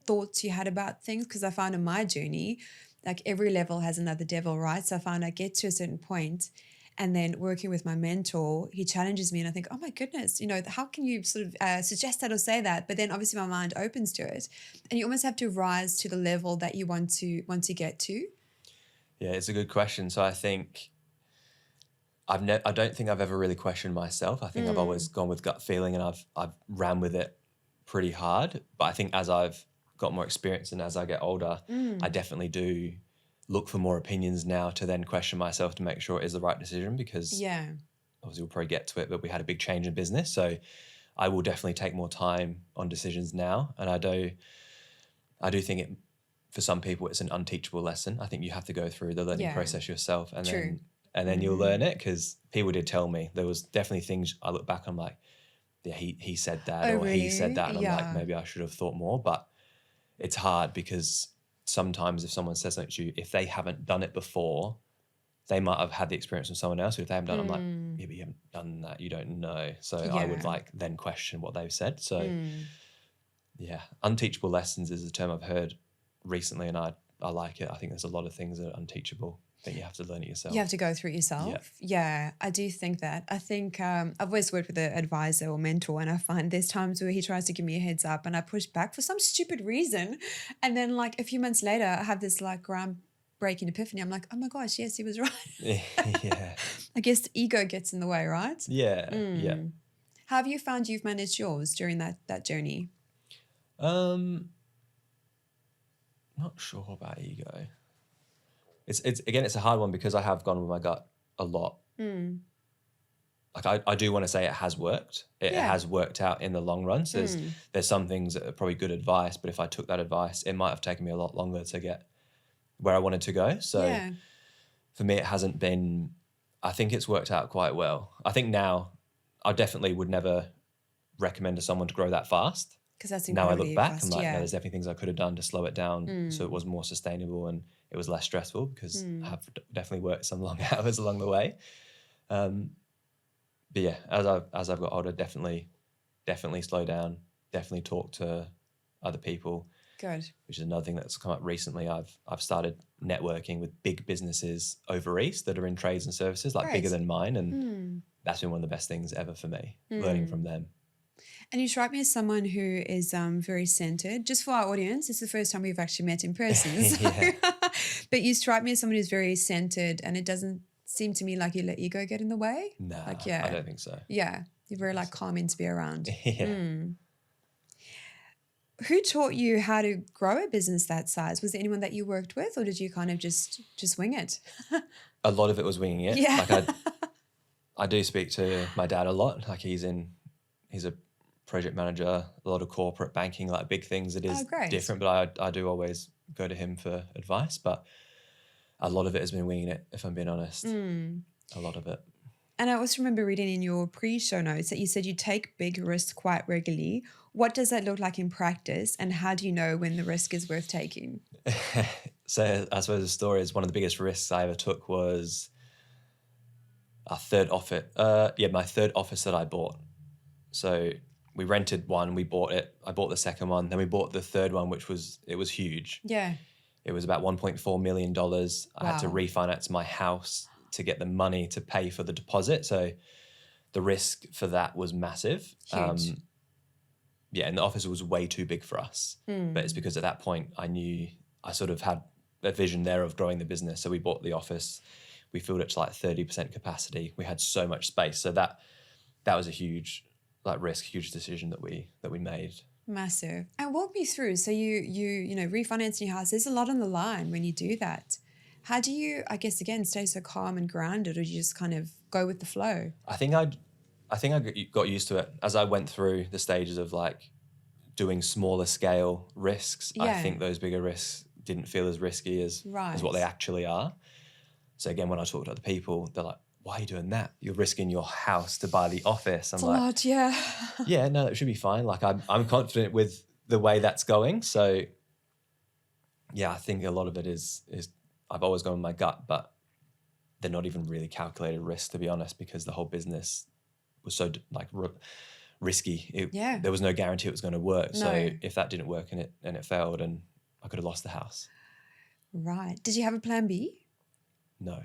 A: thoughts you had about things? Because I found in my journey, like every level has another devil, right? So I found I get to a certain point and then working with my mentor, he challenges me and I think, oh my goodness, how can you sort of suggest that or say that? But then obviously my mind opens to it and you almost have to rise to the level that you want to get to.
B: Yeah, it's a good question. So I think I don't think I've ever really questioned myself. I think I've always gone with gut feeling and I've ran with it pretty hard. But I think as I've got more experience and as I get older, I definitely do look for more opinions now to then question myself to make sure it is the right decision because obviously we'll probably get to it, but we had a big change in business. So I will definitely take more time on decisions now. And I do think for some people it's an unteachable lesson. I think you have to go through the learning process yourself and then you'll learn it because people did tell me there was definitely things I look back, I'm like, yeah, he said that or
A: really?
B: he said that. And I'm like, maybe I should have thought more, but it's hard because sometimes if someone says something to you, if they haven't done it before, they might have had the experience with someone else. But if they haven't done it, I'm like, yeah, but you haven't done that. You don't know. So I would then question what they've said. So unteachable lessons is a term I've heard recently and I like it. I think there's a lot of things that are unteachable. I think you have to learn it yourself.
A: You have to go through it yourself. Yeah, I do think that. I think I've always worked with an advisor or mentor and I find there's times where he tries to give me a heads up and I push back for some stupid reason. And then like a few months later, I have this like groundbreaking epiphany. I'm like, oh my gosh, yes, he was right.
B: Yeah.
A: I guess the ego gets in the way, right?
B: Yeah, yeah.
A: How have you found you've managed yours during that journey?
B: Not sure about ego. It's a hard one because I have gone with my gut a lot. Like I do want to say it has worked. It has worked out in the long run. So there's some things that are probably good advice, but if I took that advice, it might have taken me a lot longer to get where I wanted to go. So for me, it hasn't been, I think it's worked out quite well. I think now I definitely would never recommend to someone to grow that fast.
A: Because that's
B: now I
A: incredibly
B: look back
A: fast,
B: and like, no, there's definitely things I could have done to slow it down so it was more sustainable and it was less stressful because I have definitely worked some long hours along the way. But yeah, as I've got older, definitely slow down, definitely talk to other people.
A: Good.
B: which is another thing that's come up recently. I've started networking with big businesses over East that are in trades and services, like bigger than mine. And that's been one of the best things ever for me, learning from them.
A: And you strike me as someone who is very centered. Just for our audience, it's the first time we've actually met in person. So but you strike me as someone who's very centered, and it doesn't seem to me like you let ego get in the way.
B: No,
A: like, yeah.
B: I don't think so.
A: Yeah. You're very like calming to be around.
B: Yeah.
A: Who taught you how to grow a business that size? Was there anyone that you worked with, or did you kind of just wing it?
B: A lot of it was winging it.
A: Yeah.
B: Like I do speak to my dad a lot. Like he's a project manager, a lot of corporate banking, like big things. It is different, but I do always go to him for advice. But a lot of it has been winging it, if I'm being honest. A lot of it.
A: And I also remember reading in your pre-show notes that you said you take big risks quite regularly. What does that look like in practice, and how do you know when the risk is worth taking?
B: So I suppose the story is one of the biggest risks I ever took was our third office. My third office that I bought. So we rented one, we bought it. I bought the second one, then we bought the third one, which was huge.
A: Yeah.
B: It was about $1.4 million. I had to refinance my house to get the money to pay for the deposit. So the risk for that was massive.
A: Huge.
B: And the office was way too big for us. But it's because at that point I knew I sort of had a vision there of growing the business. So we bought the office, we filled it to like 30% capacity. We had so much space. So that was a huge risk, huge decision that we made.
A: Massive. And walk me through. So you refinancing your house, there's a lot on the line when you do that. How do you, I guess, again, stay so calm and grounded, or do you just kind of go with the flow?
B: I think I got used to it as I went through the stages of like doing smaller scale risks.
A: Yeah.
B: I think those bigger risks didn't feel as risky as what they actually are. So again, when I talk to other people, they're like, why are you doing that? You're risking your house to buy the office. I'm like,
A: a lot, yeah.
B: Yeah, no, that should be fine. Like I'm confident with the way that's going. So yeah, I think a lot of it is I've always gone with my gut, but they're not even really calculated risks, to be honest, because the whole business was so risky. There was no guarantee it was going to work. No. So if that didn't work and it failed, and I could have lost the house.
A: Right. Did you have a plan B?
B: No.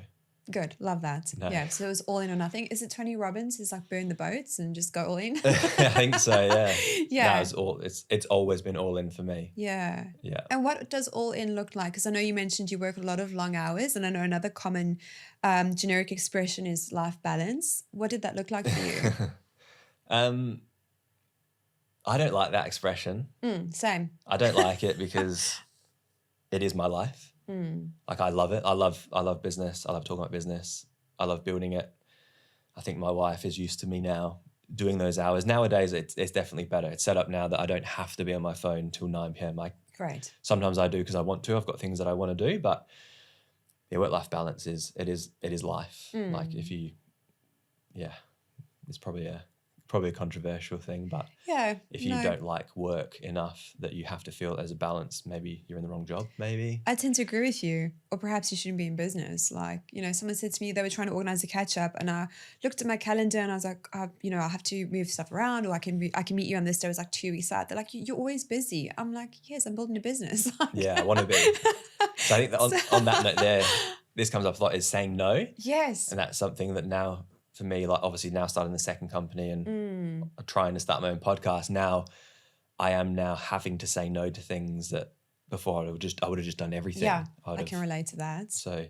A: Good. Love that.
B: No.
A: Yeah. So it was all in or nothing. Is it Tony Robbins? Is like burn the boats and just go all in?
B: I think so. Yeah.
A: Yeah.
B: No, it's always been all in for me.
A: Yeah.
B: Yeah.
A: And what does all in look like? Because I know you mentioned you work a lot of long hours, and I know another common generic expression is life balance. What did that look like for you?
B: I don't like that expression.
A: Same.
B: I don't like it because it is my life. Like I love it. I love business. I love talking about business. I love building it. I think my wife is used to me now doing those hours. Nowadays, it's definitely better. It's set up now that I don't have to be on my phone till 9 p.m.
A: Great.
B: Sometimes I do because I want to. I've got things that I want to do, but yeah, work-life balance is life. Like it's probably a controversial thing, but if you don't like work enough that you have to feel there's a balance, maybe you're in the wrong job, maybe.
A: I tend to agree with you, or perhaps you shouldn't be in business. Like, someone said to me they were trying to organize a catch up, and I looked at my calendar and I was like, I have to move stuff around, or I can meet you on this day. It was like 2 weeks out. They're like, you're always busy. I'm like, yes, I'm building a business.
B: Yeah, I want to be. So I think that on that note there, this comes up a lot, is saying no.
A: Yes.
B: And that's something that now, for me, like obviously now starting the second company and trying to start my own podcast, now I am now having to say no to things that before I would have just done everything.
A: Yeah, I can relate to that.
B: So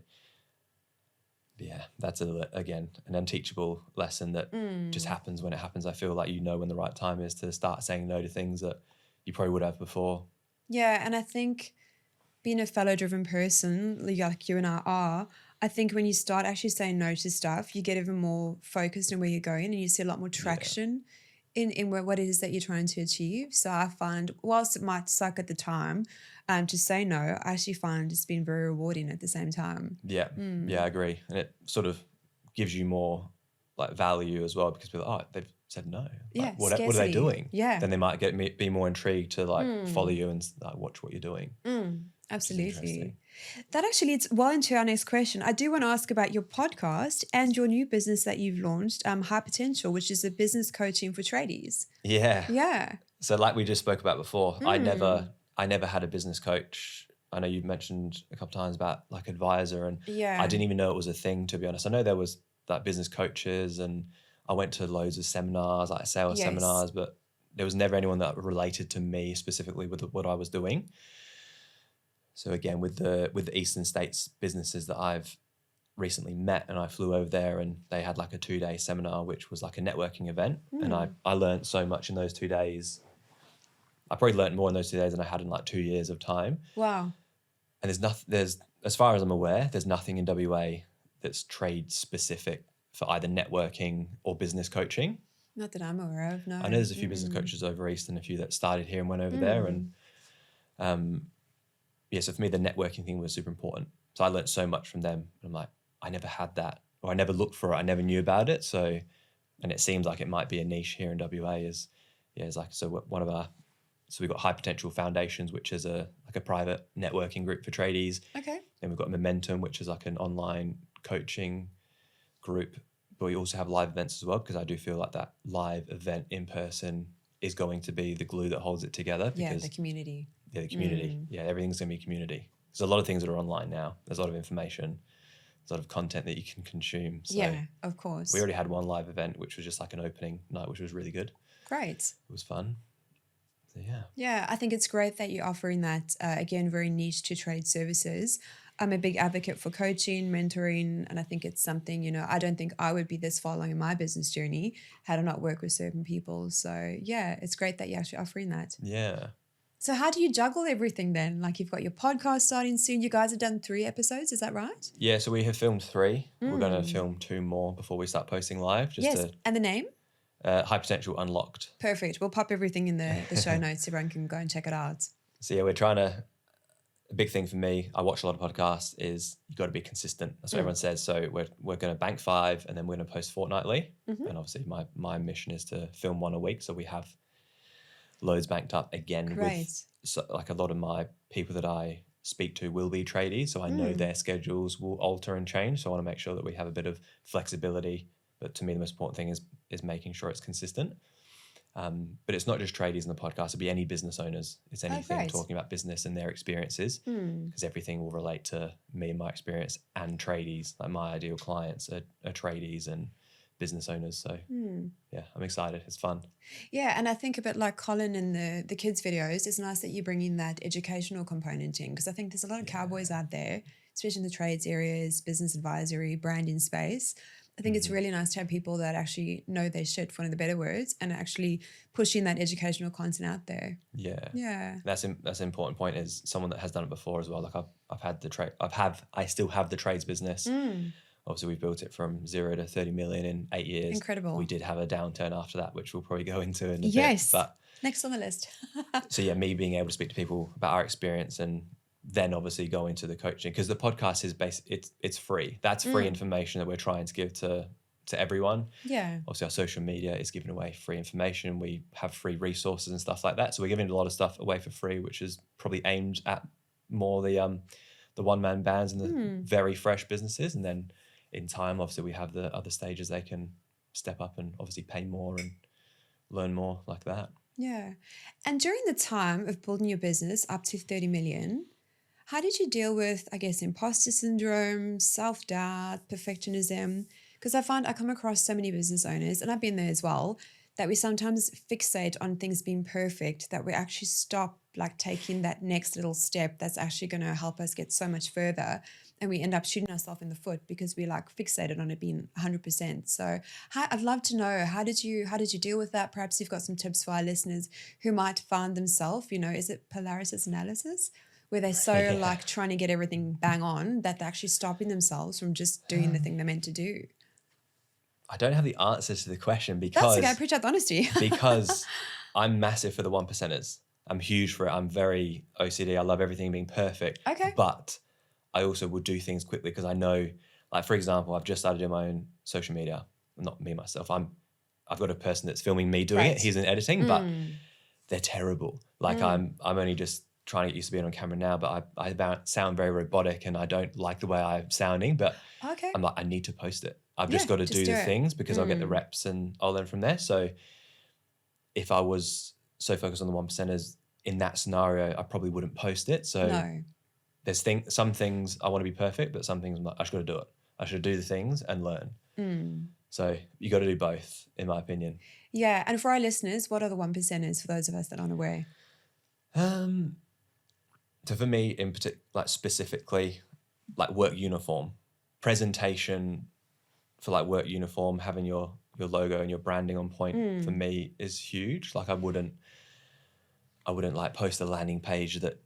B: yeah, that's again an unteachable lesson that just happens when it happens. I feel like when the right time is to start saying no to things that you probably would have before.
A: Yeah, and I think being a fellow driven person like you and I are, I think when you start actually saying no to stuff, you get even more focused on where you're going, and you see a lot more traction in what it is that you're trying to achieve. So I find, whilst it might suck at the time to say no, I actually find it's been very rewarding at the same time.
B: Yeah, I agree. And it sort of gives you more like value as well, because people are, they've said no. Like, what are they doing?
A: Yeah.
B: Then they might be more intrigued to like follow you and watch what you're doing.
A: Absolutely. That actually leads well into our next question. I do want to ask about your podcast and your new business that you've launched, Hypotential, which is a business coaching for tradies.
B: Yeah.
A: Yeah.
B: So like we just spoke about before, I never I never had a business coach. I know you mentioned a couple of times about like advisor, and
A: Yeah.
B: I didn't even know it was a thing, to be honest. I know there was like business coaches, and I went to loads of seminars, like sales
A: Yes.
B: seminars, but there was never anyone that related to me specifically with what I was doing. So again, with the Eastern States businesses that I've recently met, and I flew over there, and they had like a 2-day seminar, which was like a networking event. And I learned so much in those 2 days. I probably learned more in those 2 days than I had in like 2 years of time.
A: Wow.
B: And as far as I'm aware, there's nothing in WA that's trade specific for either networking or business coaching.
A: Not that I'm aware of, no.
B: I know there's a few business coaches over East and a few that started here and went over there. And so for me, the networking thing was super important. So I learned so much from them. And I'm like, I never had that, or I never looked for it. I never knew about it. So, and it seems like it might be a niche here in WA so we've got Hypotential Foundations, which is a private networking group for tradies.
A: Okay.
B: Then we've got Momentum, which is like an online coaching group. But we also have live events as well, because I do feel like that live event in person is going to be the glue that holds it together. Because,
A: the community.
B: Yeah, the community. Yeah, everything's going to be community. There's a lot of things that are online now. There's a lot of information. There's a lot of content that you can consume. So
A: yeah, of course.
B: we already had one live event, which was just like an opening night, which was really good.
A: Great.
B: It was fun. So, yeah.
A: Yeah, I think it's great that you're offering that, again, very niche to trade services. I'm a big advocate for coaching, mentoring, and I think it's something, I don't think I would be this far along in my business journey had I not worked with certain people. So, yeah, it's great that you're actually offering that.
B: Yeah.
A: So how do you juggle everything then? Like you've got your podcast starting soon. You guys have done 3 episodes, is that right?
B: Yeah, so we have filmed 3. We're going to film 2 more before we start posting live.
A: And the name?
B: Hypotential Unlocked.
A: Perfect. We'll pop everything in the show notes so everyone can go and check it out.
B: So yeah, a big thing for me, I watch a lot of podcasts, is you got to be consistent. That's what everyone says. So we're going to bank 5 and then we're going to post fortnightly. And obviously my mission is to film 1 a week. So we have loads banked up again.
A: Great.
B: Like a lot of my people that I speak to will be tradies. So I know their schedules will alter and change. So I want to make sure that we have a bit of flexibility. But to me, the most important thing is making sure it's consistent. But it's not just tradies in the podcast. It'll be any business owners. It's anything talking about business and their experiences, because everything will relate to me and my experience, and tradies. Like my ideal clients are tradies and business owners. So yeah, I'm excited. It's fun.
A: Yeah, and I think a bit like Colin in the kids' videos, it's nice that you bring in that educational component in, because I think there's a lot of cowboys out there, especially in the trades areas, business advisory, branding space. I think it's really nice to have people that actually know their shit, for one of the better words, and actually pushing that educational content out there.
B: Yeah.
A: Yeah.
B: That's an important point, is someone that has done it before as well. Like I still have the trades business. Obviously we've built it from 0 to 30 million in 8 years.
A: Incredible.
B: We did have a downturn after that, which we'll probably go into in a
A: Yes.
B: bit. But
A: next on the list.
B: so yeah, me being able to speak to people about our experience, and then obviously go into the coaching, because the podcast is it's free. That's free information that we're trying to give to everyone.
A: Yeah.
B: Obviously our social media is giving away free information. We have free resources and stuff like that. So we're giving a lot of stuff away for free, which is probably aimed at more the one-man bands and the very fresh businesses. And then in time, obviously we have the other stages they can step up and obviously pay more and learn more like that.
A: Yeah. And during the time of building your business up to 30 million, how did you deal with, I guess, imposter syndrome, self-doubt, perfectionism? Because I come across so many business owners, and I've been there as well, that we sometimes fixate on things being perfect, that we actually stop like taking that next little step that's actually going to help us get so much further. And we end up shooting ourselves in the foot because we like fixated on it being 100%. So I'd love to know, how did you deal with that? Perhaps you've got some tips for our listeners who might find themselves, is it paralysis analysis? Where they're so like trying to get everything bang on that they're actually stopping themselves from just doing the thing they're meant to do.
B: I don't have the answers to the question, because
A: that's okay. I appreciate the honesty.
B: because I'm massive for the 1%ers. I'm huge for it. I'm very OCD. I love everything being perfect.
A: Okay.
B: But I also would do things quickly, because I know, like for example, I've just started doing my own social media. Not me myself. I've got a person that's filming me doing it. He's in editing, but they're terrible. Like I'm only just trying to get used to being on camera now, but I sound very robotic and I don't like the way I'm sounding, but I'm like, I need to post it. I've just got to do the things, because I'll get the reps and I'll learn from there. So if I was so focused on the 1%ers, in that scenario, I probably wouldn't post it. So
A: No.
B: there's some things I want to be perfect, but some things I'm like, I just got to do it. I should do the things and learn. So you got to do both, in my opinion.
A: Yeah. And for our listeners, what are the 1%ers for those of us that aren't aware?
B: So for me, in particular, like specifically, like work uniform, presentation for like work uniform, having your logo and your branding on point for me is huge. Like I wouldn't like post a landing page that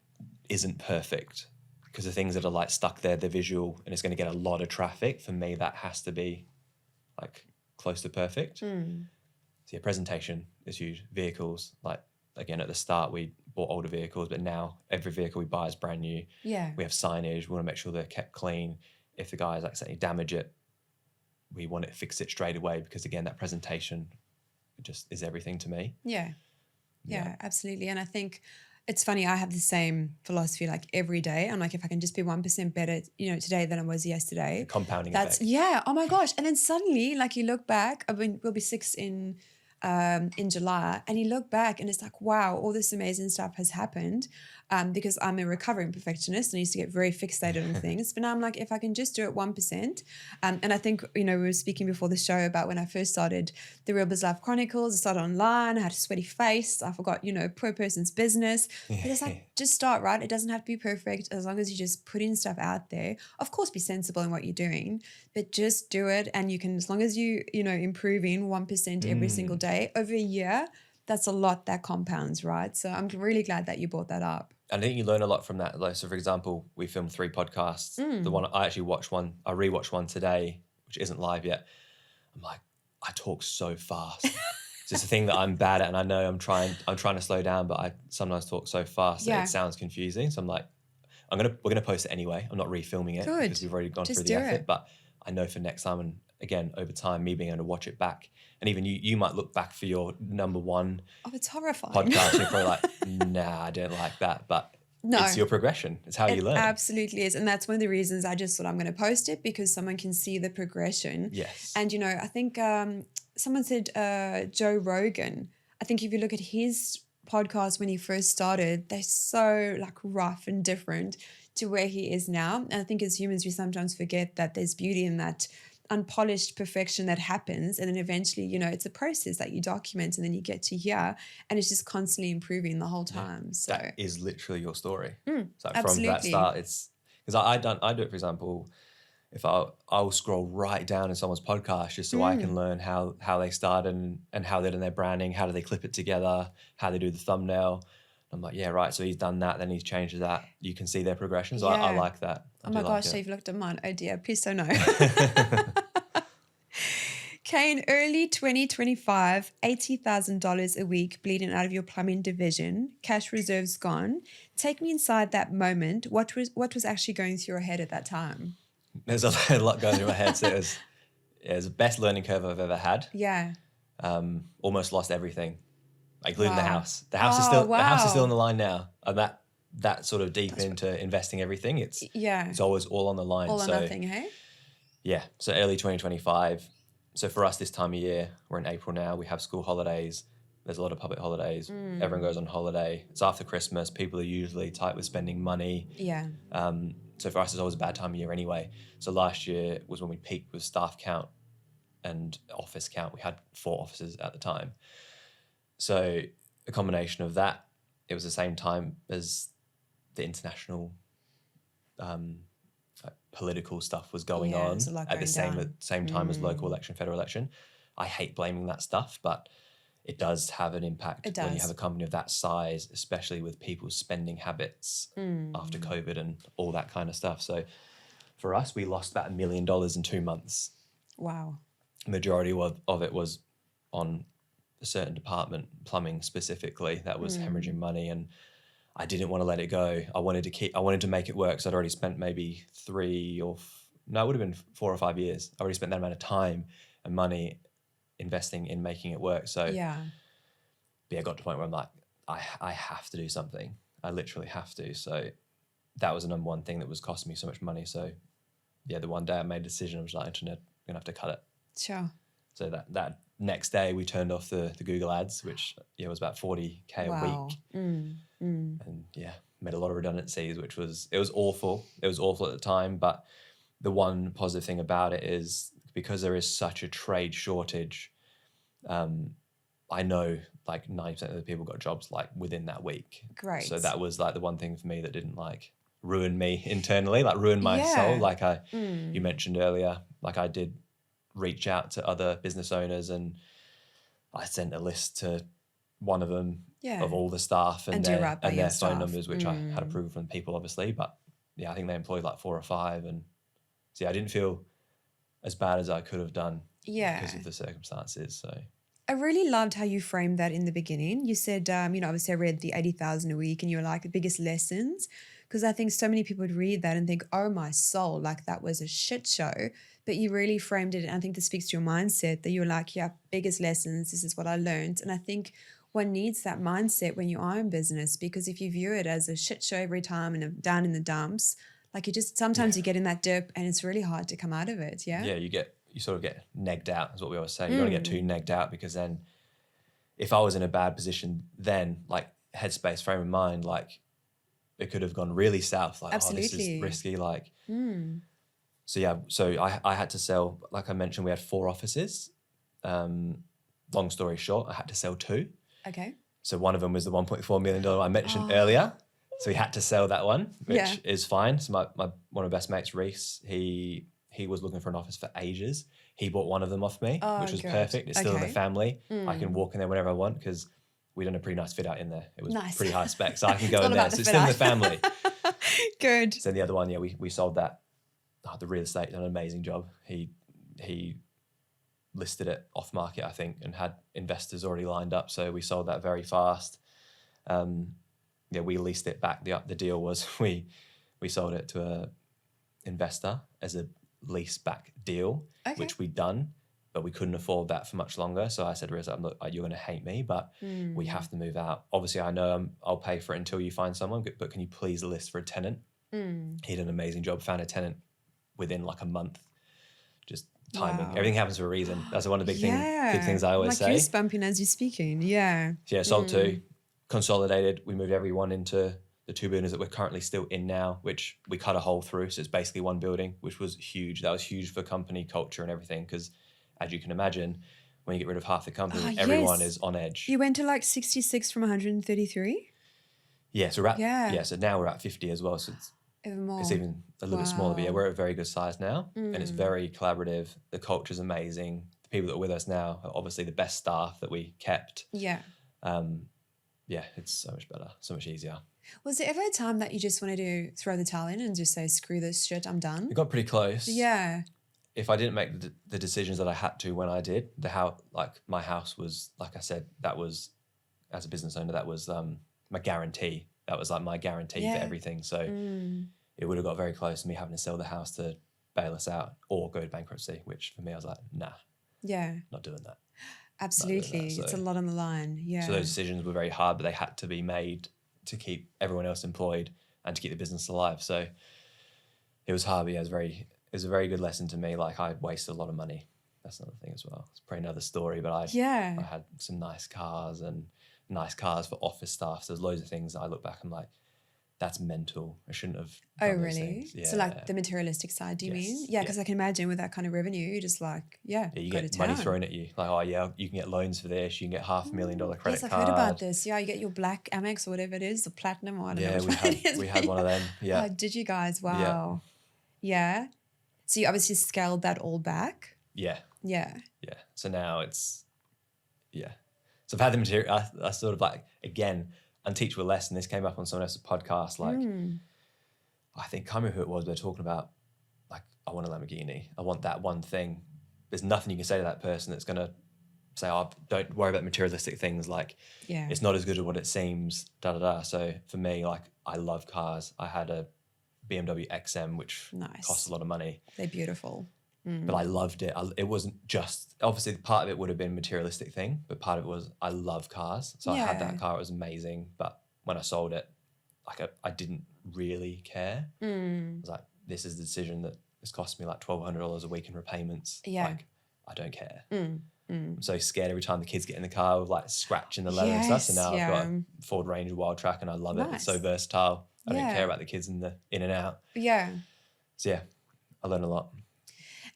B: isn't perfect, because the things that are like stuck there, they're visual and it's going to get a lot of traffic. For me, that has to be like close to perfect. So yeah, presentation is huge. Vehicles, like again, at the start we bought older vehicles, but now every vehicle we buy is brand new.
A: Yeah.
B: We have signage. We want to make sure they're kept clean. If the guys accidentally damage it, we want to fix it straight away, because again, that presentation just is everything to me.
A: Yeah, absolutely. And I think it's funny, I have the same philosophy like every day. I'm like, if I can just be 1% better, today than I was yesterday.
B: The compounding
A: that's
B: effect.
A: Yeah. Oh my gosh. And then suddenly, like, you look back, I mean, we'll be 6 in July, and you look back and it's like, wow, all this amazing stuff has happened, because I'm a recovering perfectionist and I used to get very fixated on things. But now I'm like, if I can just do it 1%, and I think, we were speaking before the show about when I first started the Real Biz Life Chronicles. I started online, I had a sweaty face, I forgot, per person's business. But it's like, just start, right? It doesn't have to be perfect, as long as you just put in stuff out there. Of course, be sensible in what you're doing, but just do it. And you can, as long as you, improving 1% every single day over a year, that's a lot that compounds, right? So I'm really glad that you brought that up.
B: I think you learn a lot from that. Like, so for example, we filmed 3 podcasts. The one I actually watched I rewatched one today, which isn't live yet. I'm like, I talk so fast. It's just a thing that I'm bad at, and I know I'm trying to slow down, but I sometimes talk so fast that it sounds confusing. So I'm like, we're gonna post it anyway. I'm not refilming it because we've already gone through the effort. But I know for next time, and again, over time, me being able to watch it back, and even you might look back for your number 1
A: it's horrifying
B: podcast, and you're probably like, nah, I don't like that. But
A: no,
B: it's your progression. It's how you learn.
A: It absolutely is. And that's one of the reasons I just thought I'm going to post it, because someone can see the progression.
B: Yes.
A: And, I think someone said Joe Rogan. I think if you look at his podcast when he first started, they're so like rough and different to where he is now. And I think as humans, we sometimes forget that there's beauty in that unpolished perfection that happens, and then eventually, it's a process that you document, and then you get to here, and it's just constantly improving the whole time. So
B: that is literally your story. So
A: absolutely.
B: From that start, it's because I do it, for example, if I'll scroll right down in someone's podcast just so I can learn how they started and how they're doing their branding, how do they clip it together, how they do the thumbnail. I'm like, yeah, right. So he's done that, then he's changed that. You can see their progression. So I like that.
A: Oh my gosh, so you've looked at mine. Oh dear, please so no. Kane, early 2025, $80,000 a week bleeding out of your plumbing division, cash reserves gone. Take me inside that moment. What was actually going through your head at that time?
B: There's a lot going through my head. So it was the best learning curve I've ever had.
A: Yeah.
B: Almost lost everything, including the house. The house is still on the line now, and that sort of deep into investing everything. It's always all on the line.
A: All or nothing, hey?
B: Yeah. So early 2025. So for us this time of year, we're in April now. We have school holidays. There's a lot of public holidays. Everyone goes on holiday. It's after Christmas. People are usually tight with spending money.
A: Yeah.
B: So for us, it's always a bad time of year anyway. So last year was when we peaked with staff count and office count. We had 4 offices at the time. So a combination of that, it was the same time as the international political stuff was going on at the same time as local election, federal election. I hate blaming that stuff, but it does have an impact when you have a company of that size, especially with people's spending habits after COVID and all that kind of stuff. So for us, we lost about $1 million in 2 months.
A: Wow.
B: Majority of it was on a certain department, plumbing specifically, that was hemorrhaging money, and I didn't want to let it go. I wanted to make it work. So I'd already spent maybe 3 or it would have been 4 or 5 years. I already spent that amount of time and money investing in making it work. So yeah, I got to the point where I'm like, I have to do something. I literally have to. So that was the number one thing that was costing me so much money. So yeah, the one day I made a decision, I was like, I'm gonna have to cut it.
A: Sure.
B: So that next day we turned off the Google ads, which was about 40K a week. And made a lot of redundancies, which was awful. It was awful at the time, but the one positive thing about it is because there is such a trade shortage, I know like 90% of the people got jobs like within that week.
A: Great.
B: So that was like the one thing for me that didn't like ruin me internally, like ruin my soul. Like you mentioned earlier, like I did reach out to other business owners and I sent a list to one of them of all the staff and their phone numbers, which I had approval from people obviously, but I think they employed like 4 or 5. And I didn't feel as bad as I could have done because of the circumstances. So
A: I really loved how you framed that in the beginning. You said, obviously I read the 80,000 a week and you were like the biggest lessons, because I think so many people would read that and think, oh my soul, like that was a shit show. But you really framed it. And I think this speaks to your mindset that you were like, biggest lessons, this is what I learned. And I think one needs that mindset when you are in business, because if you view it as a shit show every time and down in the dumps, like sometimes you get in that dip and it's really hard to come out of it. Yeah.
B: Yeah. You sort of get negged out, is what we always say. You don't get too negged out, because then if I was in a bad position, then like headspace, frame of mind, like it could have gone really south. Like,
A: Absolutely.
B: this is risky. Like, so I had to sell, like I mentioned, we had 4 offices. Long story short, I had to sell 2.
A: Okay.
B: So one of them was the $1.4 million I mentioned earlier. So we had to sell that one, which is fine. So my one of my best mates, Reese, he was looking for an office for ages. He bought one of them off me, which was perfect. It's still in the family. I can walk in there whenever I want because we done a pretty nice fit out in there. It was pretty high spec, so I can go in there. So it's still in the family.
A: Good.
B: So the other one, we sold that. The real estate done an amazing job. He listed it off market, I think, and had investors already lined up. So we sold that very fast. We leased it back. The deal was we sold it to a investor as a lease back deal, which we'd done, but we couldn't afford that for much longer. So I said, Riz, look, you're going to hate me, but we have to move out. Obviously, I know I'll pay for it until you find someone, but can you please list for a tenant? He did an amazing job, found a tenant within like a month. Just timing. Everything happens for a reason. That's one of the big things I always say.
A: Like you're bumping as you're speaking. Yeah.
B: So sold 2, consolidated. We moved everyone into the 2 buildings that we're currently still in now, which we cut a hole through. So it's basically one building, which was huge. That was huge for company culture and everything, because as you can imagine, when you get rid of half the company, everyone is on edge.
A: You went to like 66 from 133?
B: Yeah, so we're at, so now we're at 50 as well. So it's even a little bit smaller, but we're at a very good size now, and it's very collaborative. The culture's amazing. The people that are with us now are obviously the best staff that we kept.
A: Yeah.
B: It's so much better, so much easier.
A: Was there ever a time that you just wanted to throw the towel in and just say, screw this shit, I'm done?
B: It got pretty close.
A: Yeah.
B: If I didn't make the decisions that I had to when I did, my house was, like I said, that was, as a business owner, that was my guarantee. That was like my guarantee for everything. So it would have got very close to me having to sell the house to bail us out or go to bankruptcy, which for me, I was like, nah.
A: Yeah.
B: Not doing that.
A: Absolutely.
B: So,
A: it's a lot on the line. Yeah.
B: So those decisions were very hard, but they had to be made to keep everyone else employed and to keep the business alive. So it was hard, but it was a very good lesson to me. Like, I wasted a lot of money. That's another thing as well. It's probably another story, but I had some nice cars for office staff. So there's loads of things that I look back and like, that's mental. I shouldn't have done those
A: really?
B: things. Yeah.
A: So like the materialistic side, do you mean? Yeah, because I can imagine with that kind of revenue, you just like,
B: you get money thrown at you. Like, you can get loans for this. You can get $500,000 credit card.
A: Yes, I've heard about this. Yeah, you get your black Amex or whatever it is, the platinum or I don't know.
B: We had one of them. Yeah.
A: Oh, did you guys? Wow. Yeah. So you obviously scaled that all back?
B: Yeah.
A: Yeah.
B: Yeah. So now it's, So I've had the material, I sort of like, again, unteachable lesson. This came up on someone else's podcast. Like, I think, I can't remember who it was, they're talking about, like, I want a Lamborghini. I want that one thing. There's nothing you can say to that person that's going to say, oh, don't worry about materialistic things. Like, it's not as good as what it seems, So for me, like, I love cars. I had a BMW XM, which costs a lot of money.
A: They're beautiful.
B: But I loved it. It wasn't just, obviously part of it would have been a materialistic thing, but part of it was I love cars. So I had that car, it was amazing. But when I sold it, like I didn't really care. I was like, this is the decision that has cost me like $1,200 a week in repayments.
A: Yeah.
B: Like, I don't care. I'm so scared every time the kids get in the car with like scratching the leather and stuff. So now I've got a Ford Ranger Wild Track and I love it. It's so versatile. I don't care about the kids in and out.
A: Yeah.
B: So yeah, I learned a lot.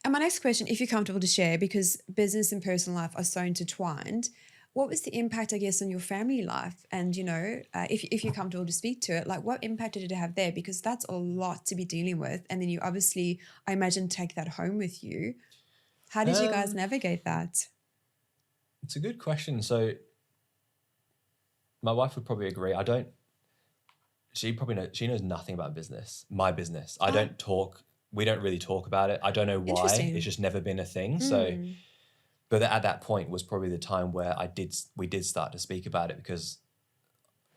A: And my next question, if you're comfortable to share, because business and personal life are so intertwined, what was the impact, I guess, on your family life? And, you know, if you're comfortable to speak to it, like what impact did it have there? Because that's a lot to be dealing with. And then you obviously, I imagine, take that home with you. How did you guys navigate that?
B: It's a good question. So my wife would probably agree. She knows nothing about business, my business. We don't really talk about it. I don't know why. It's just never been a thing. So, but at that point was probably the time where we did start to speak about it, because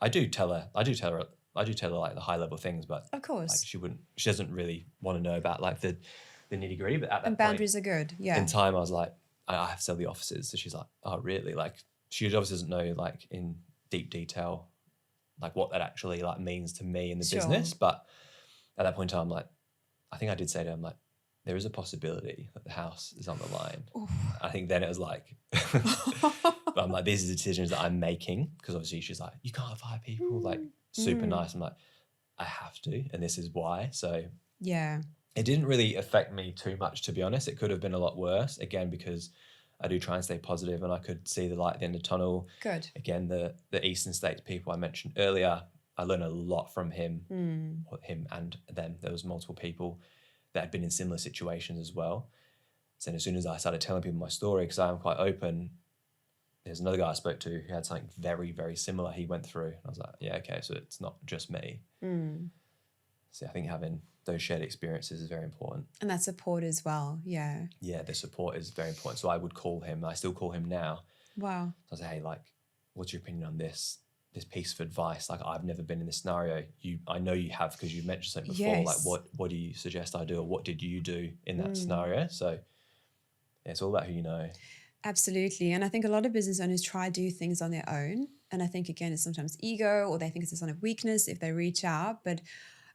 B: I do tell her like the high level things, but
A: of course,
B: like she doesn't really want to know about like the nitty gritty. But at that
A: and boundaries
B: point,
A: are good. Yeah.
B: in time, I was like, I have to sell the offices. So she's like, oh really? Like she obviously doesn't know like in deep detail like what that actually like means to me in the business. But at that point in time, like I think I did say to her, I'm like, there is a possibility that the house is on the line. Oof. I think then it was like, but I'm like, these are the decisions that I'm making, because obviously she's like, you can't fire people, like super nice. I'm like, I have to, and this is why. So
A: yeah, it
B: didn't really affect me too much, to be honest. It could have been a lot worse, again, because I do try and stay positive and I could see the light at the end of the tunnel.
A: Good.
B: Again, the Eastern States people I mentioned earlier, I learned a lot from him and them. There was multiple people that had been in similar situations as well. So as soon as I started telling people my story, because I am quite open, there's another guy I spoke to who had something very, very similar he went through. And I was like, yeah, okay, so it's not just me. So I think having those shared experiences is very important.
A: And that support as well, yeah.
B: Yeah, the support is very important. So I would call him, I still call him now.
A: Wow.
B: So I say, hey, like, what's your opinion on this piece of advice? Like, I've never been in this scenario. I know you have, because you've mentioned something before. Yes. Like, what do you suggest I do, or what did you do in that scenario? So yeah, it's all about who you know. Absolutely.
A: And I think a lot of business owners try to do things on their own. And I think, again, it's sometimes ego, or they think it's a sign of weakness if they reach out. But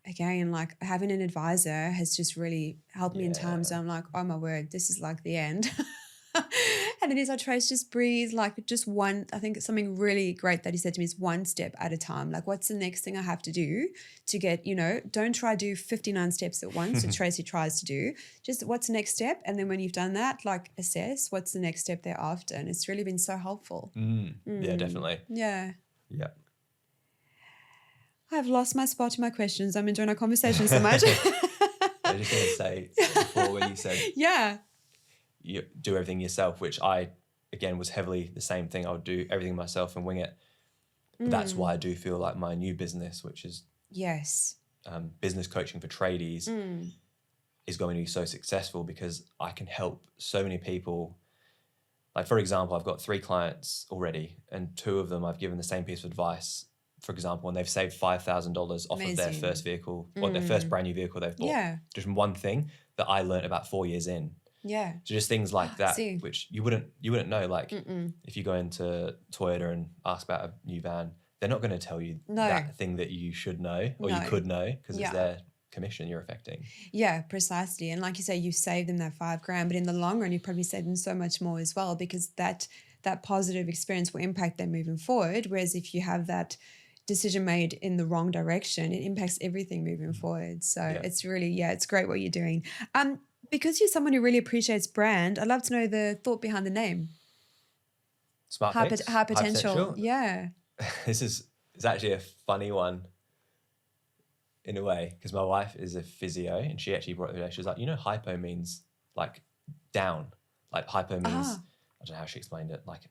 A: again, like having an advisor has just really helped me in times where I'm like, oh my word, this is like the end. And then he's like, Trace, just breathe, like just one. I think something really great that he said to me is one step at a time. Like, what's the next thing I have to do to get, don't try to do 59 steps at once that Tracy tries to do. Just what's the next step? And then when you've done that, like assess what's the next step thereafter. And it's really been so helpful.
B: Yeah, definitely.
A: Yeah.
B: Yeah.
A: I've lost my spot in my questions. I'm enjoying our conversation so much.
B: I was just going to say before when you said you do everything yourself, which I, again, was heavily the same thing. I would do everything myself and wing it. But that's why I do feel like my new business, which is business coaching for tradies, is going to be so successful, because I can help so many people. Like, for example, I've got 3 clients already, and 2 of them I've given the same piece of advice, for example, and they've saved $5,000 off of their first vehicle, or their first brand new vehicle they've bought. Yeah. Just from one thing that I learned about 4 years in. Yeah. So just things like that, which you wouldn't know. Like if you go into Toyota and ask about a new van, they're not going to tell you that thing that you should know, or you could know, because it's their commission you're affecting. Yeah, precisely. And like you say, you saved them that $5,000, but in the long run, you probably saved them so much more as well, because that positive experience will impact them moving forward. Whereas if you have that decision made in the wrong direction, it impacts everything moving forward. So it's really, it's great what you're doing. Because you're someone who really appreciates brand, I'd love to know the thought behind the name. Smartfix.
A: Hypotential. Yeah.
B: It's actually a funny one in a way, because my wife is a physio, and she actually brought it up. She was like, hypo means like down. Like hypo means, I don't know how she explained it. Like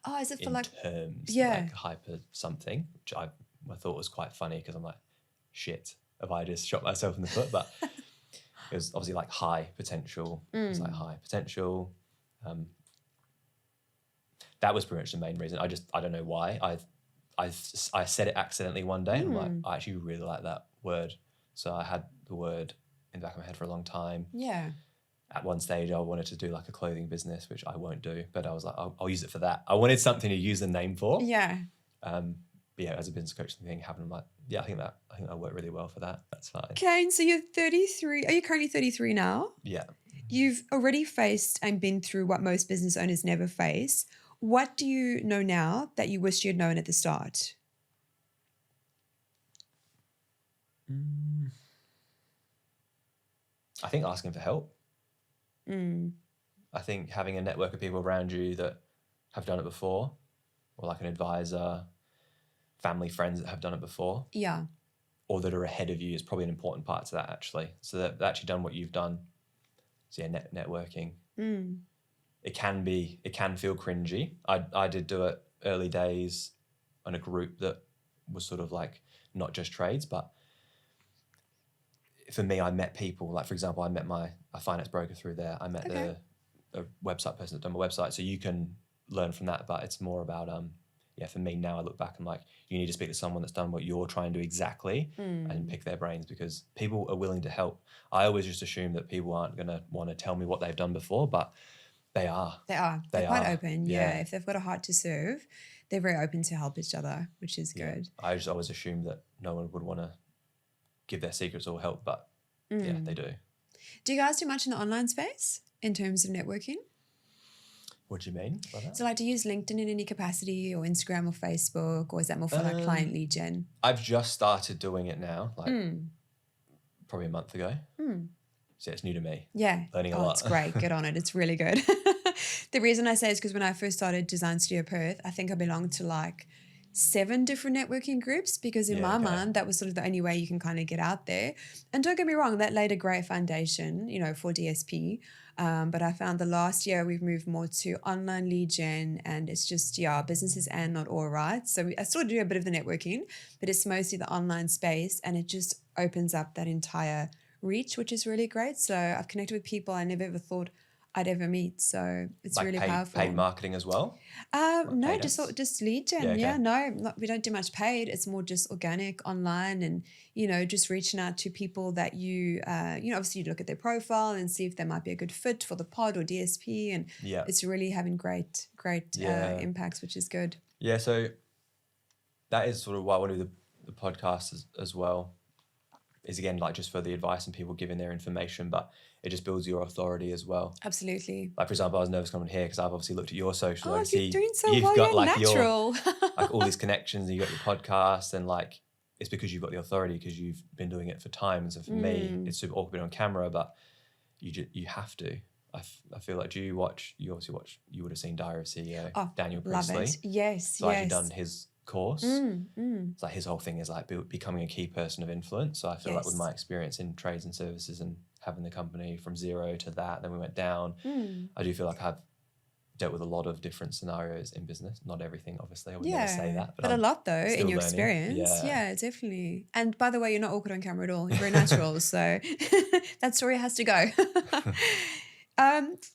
B: oh, is it for like terms? Like hyper something, which I thought was quite funny, because I'm like, shit, have I just shot myself in the foot? But it was obviously like high potential. It was like high potential. That was pretty much the main reason. I don't know why. I said it accidentally one day, and I'm like, I actually really like that word. So I had the word in the back of my head for a long time. Yeah. At one stage, I wanted to do like a clothing business, which I won't do, but I was like, I'll use it for that. I wanted something to use the name for. Yeah. But yeah, as a business coach, the thing happened. I'm like, I think that worked really well for that. That's fine.
A: Kane, so you're 33. Are you currently 33 now?
B: Yeah.
A: You've already faced and been through what most business owners never face. What do you know now that you wish you had known at the start?
B: I think asking for help. I think having a network of people around you that have done it before, or like an advisor, family, friends that have done it before.
A: Yeah.
B: Or that are ahead of you is probably an important part to that, actually. So that they've actually done what you've done. So yeah, networking. It can feel cringy. I did do it early days on a group that was sort of like not just trades, but for me, I met people. Like, for example, I met a finance broker through there. I met a website person that done my website. So you can learn from that, but it's more about for me now, I look back and like, you need to speak to someone that's done what you're trying to do exactly and pick their brains, because people are willing to help. I always just assume that people aren't going to want to tell me what they've done before, but they are.
A: They're quite open. Yeah. If they've got a heart to serve, they're very open to help each other, which is good.
B: I just always assumed that no one would want to give their secrets or help, but yeah, they do.
A: Do you guys do much in the online space in terms of networking?
B: What do you mean by that?
A: So like, do you use LinkedIn in any capacity, or Instagram or Facebook, or is that more for like client lead gen?
B: I've just started doing it now, like probably a month ago. So it's new to me.
A: Yeah.
B: Learning a lot.
A: It's great. Get on it. It's really good. The reason I say is because when I first started Design Studio Perth, I think I belonged to like 7 different networking groups, because in my mind, that was sort of the only way you can kind of get out there. And don't get me wrong, that laid a great foundation, for DSP. But I found the last year we've moved more to online lead gen, and it's just, businesses and not all right. So I still do a bit of the networking, but it's mostly the online space, and it just opens up that entire reach, which is really great. So I've connected with people I never ever thought I'd ever meet. So it's like really powerful.
B: Paid marketing as well?
A: No, just lead gen. We don't do much paid. It's more just organic online, and just reaching out to people that you obviously you look at their profile and see if they might be a good fit for the pod or DSP, and it's really having great impacts, which is good.
B: Yeah, so that is sort of why I want to do the podcast as well. Is again like just for the advice and people giving their information, but it just builds your authority as well.
A: Absolutely.
B: Like, for example, I was nervous coming here because I've obviously looked at your social.
A: Oh,
B: and
A: you're doing so
B: you've
A: well.
B: got
A: You're
B: like
A: natural.
B: like all these connections, and you got your podcast, and like it's because you've got the authority, because you've been doing it for time. And so for me, it's super awkward being on camera, but you have to. I feel like, you would have seen Diary of a CEO, Daniel Priestley.
A: Love it. Yes,
B: so I've done his course. It's like his whole thing is like becoming a key person of influence. So I feel like with my experience in trades and services and having the company from zero to that, then we went down, I do feel like I've dealt with a lot of different scenarios in business. Not everything, obviously. I would never say that.
A: But a lot, though, in your
B: learning.
A: experience. Yeah, definitely. And by the way, you're not awkward on camera at all. You're very natural. So that story has to go.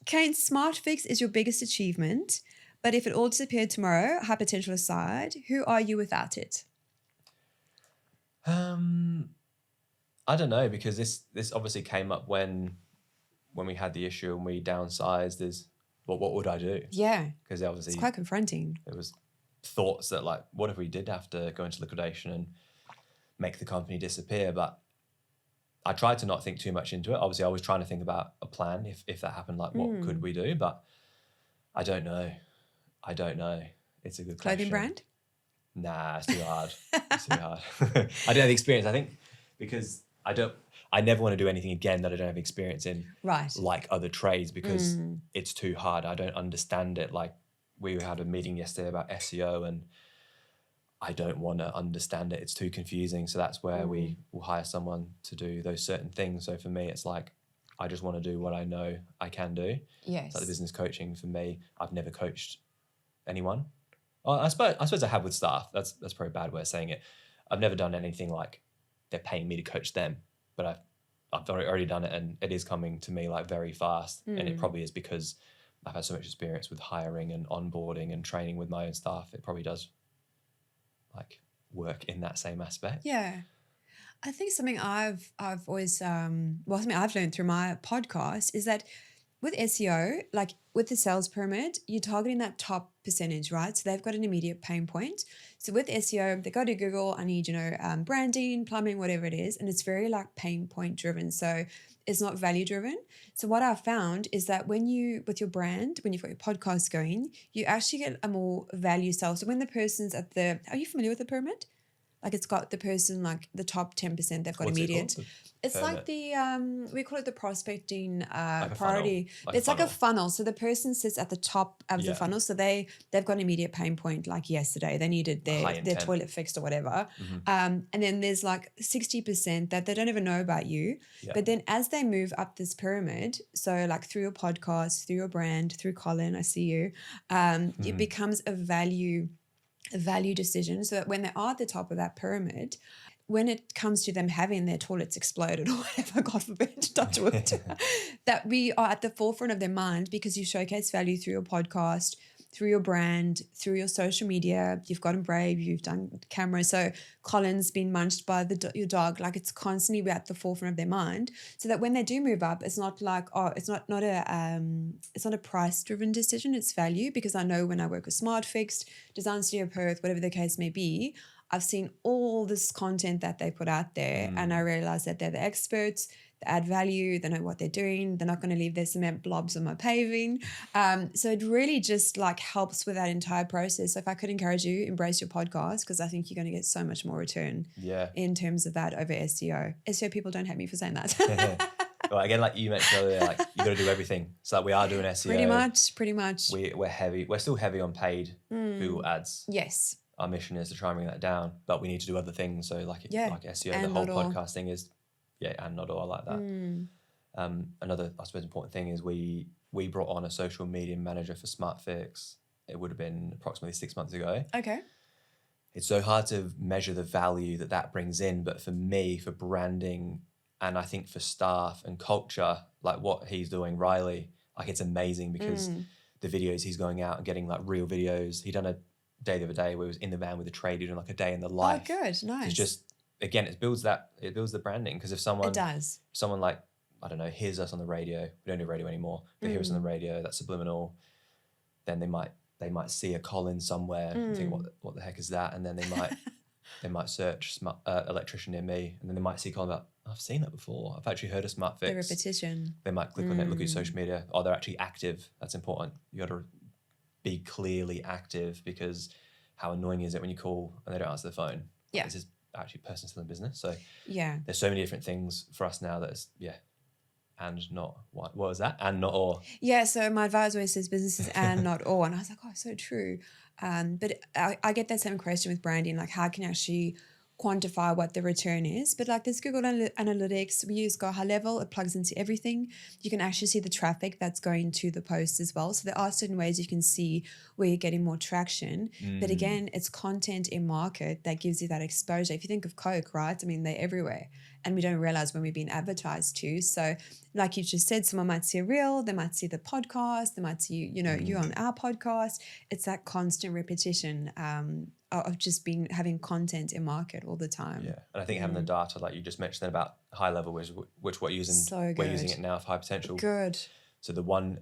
A: Kane, Smartfix is your biggest achievement. But if it all disappeared tomorrow, Hypotential aside, who are you without it?
B: I don't know, because this obviously came up when we had the issue and we downsized. What would I do?
A: Yeah.
B: Because obviously
A: it's quite confronting.
B: There was thoughts that like, what if we did have to go into liquidation and make the company disappear? But I tried to not think too much into it. Obviously, I was trying to think about a plan if that happened, like what could we do? But I don't know. It's a good
A: Clothing
B: question.
A: brand?
B: Nah, it's too hard. It's too hard. I don't have the experience. I think because I never want to do anything again that I don't have experience in.
A: Right.
B: Like other trades, because it's too hard. I don't understand it. Like, we had a meeting yesterday about SEO, and I don't want to understand it. It's too confusing. So that's where we will hire someone to do those certain things. So for me, it's like, I just want to do what I know I can do.
A: Yes.
B: It's like the business coaching for me. I've never coached anyone. I suppose I have with staff. That's probably a bad way of saying it. I've never done anything like they're paying me to coach them, but I've already done it, and it is coming to me like very fast. And it probably is because I've had so much experience with hiring and onboarding and training with my own staff. It probably does like work in that same aspect.
A: Yeah. I think something I've always something I've learned through my podcast is that with SEO, like with the sales pyramid, you're targeting that top percentage, right? So they've got an immediate pain point. So with SEO, they go to Google, I need, branding, plumbing, whatever it is. And it's very like pain point driven. So it's not value driven. So what I found is that with your brand, when you've got your podcast going, you actually get a more value sell. So when the person's are you familiar with the pyramid? Like it's got the person, like the top 10%, they've got
B: What's
A: immediate. It's
B: pyramid?
A: like we call it the prospecting
B: Like a
A: priority.
B: funnel.
A: It's like a funnel. So the person sits at the top of the funnel. So they've got an immediate pain point. Like yesterday, they needed their toilet fixed or whatever. And then there's like 60% that they don't even know about you.
B: Yeah.
A: But then as they move up this pyramid, so like through your podcast, through your brand, through Colin, I see you, it becomes a value decision, so that when they are at the top of that pyramid, when it comes to them having their toilets exploded or whatever, God forbid, touch wood, that we are at the forefront of their mind because you showcase value through your podcast, through your brand, through your social media. You've gotten brave, you've done camera. So Colin's been munched by your dog. Like it's constantly at the forefront of their mind, so that when they do move up, it's not like, it's not a price driven decision. It's value, because I know when I work with Smartfix, Design Studio Perth, whatever the case may be, I've seen all this content that they put out there, and I realize that they're the experts. They add value. They know what they're doing. They're not going to leave their cement blobs on my paving. So it really just like helps with that entire process. So if I could encourage you, embrace your podcast, because I think you're going to get so much more return in terms of that over SEO. SEO people don't hate me for saying that.
B: Well, again, like you mentioned earlier, like you got to do everything. So like we are doing SEO.
A: Pretty much.
B: We're heavy. We're still heavy on paid Google ads.
A: Yes.
B: Our mission is to try and bring that down, but we need to do other things. So like SEO,
A: and
B: the whole
A: not all.
B: podcast thing is, and not all. I like that. Another, I suppose, important thing is we brought on a social media manager for Smartfix. It would have been approximately 6 months ago.
A: Okay.
B: It's so hard to measure the value that brings in, but for me, for branding, and I think for staff and culture, like what he's doing, Riley, like it's amazing, because the videos he's going out and getting like real videos. He done a day the other day where he was in the van with a tradie doing like a day in the life.
A: Oh, good, nice.
B: It's just, again, it builds the branding, because if someone like, I don't know, hears us on the radio, we don't do radio anymore, but hear us on the radio, that's subliminal, then they might see a Colin somewhere and think, what the heck is that? And then they might search electrician near me, and then they might see Colin, I've seen that before. I've actually heard of Smartfix.
A: The repetition.
B: They might click on it, look at social media. Oh, they're actually active. That's important. You got to be clearly active, because how annoying is it when you call and they don't answer the phone?
A: Yeah.
B: This is actually a person still in business. So
A: there's
B: so many different things for us now that is, and not what was that? And not or.
A: Yeah, so my advisor always says businesses and not or. And I was like, oh, so true. But I get that same question with branding, like how can you actually quantify what the return is? But like this Google Analytics, we use Go High Level, it plugs into everything. You can actually see the traffic that's going to the post as well. So there are certain ways you can see where you're getting more traction. But again, it's content in market that gives you that exposure. If you think of Coke, right? I mean, they're everywhere, and we don't realize when we're being advertised to. So like you just said, someone might see a reel, they might see the podcast, they might see, you on our podcast. It's that constant repetition of just having content in market all the time.
B: Yeah, and I think having the data, like you just mentioned about high level, which we're using, we're using it now for Hypotential.
A: Good.
B: So the one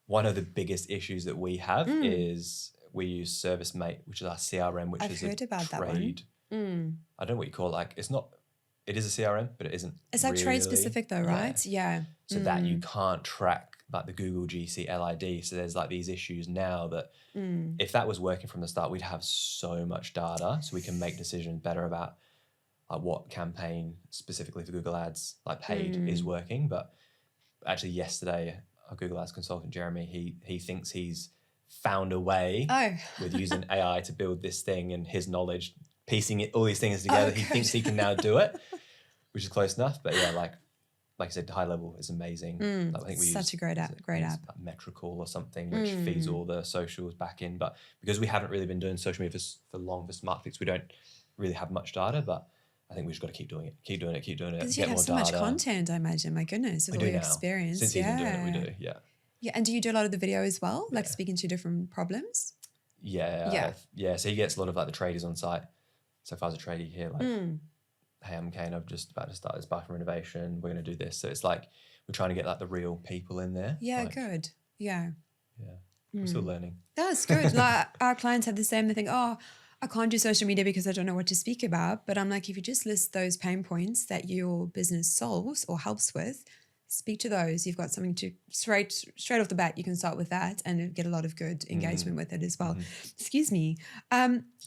B: of the biggest issues that we have is we use ServiceMate, which is our CRM, which is
A: heard about
B: trade.
A: That one.
B: I don't know what you call it. Like it is a CRM, but it isn't.
A: It's like trade specific though, right? Yeah.
B: So that you can't track like the Google GC LID. So there's like these issues now that if that was working from the start, we'd have so much data, so we can make decisions better about like what campaign specifically for Google Ads, like paid, is working. But actually yesterday, our Google Ads consultant, Jeremy, he thinks he's found a way with using AI to build this thing, and his knowledge, piecing all these things together, he thinks he can now do it, which is close enough. But yeah, like I said, high level is amazing. Like I think we
A: such a great app.
B: Like Metrical or something, which feeds all the socials back in. But because we haven't really been doing social media for long for Smartfix, we don't really have much data. But I think we've just got to keep doing it.
A: Because you have so much content, I imagine. My goodness, with all your experience.
B: Since he's been doing it, we do. Yeah.
A: Yeah, and do you do a lot of the video as well, like speaking to different problems?
B: Yeah. So he gets a lot of like the traders on site. So if I was a tradie here, like hey, I'm Kane, I'm just about to start this bathroom renovation. We're going to do this. So it's like we're trying to get like the real people in there.
A: Yeah,
B: like,
A: good. Yeah.
B: Yeah. We're still learning.
A: That's good. Like our clients have the same. They think, oh, I can't do social media because I don't know what to speak about. But I'm like, if you just list those pain points that your business solves or helps with, speak to those. You've got something to straight off the bat. You can start with that and get a lot of good engagement with it as well. Excuse me.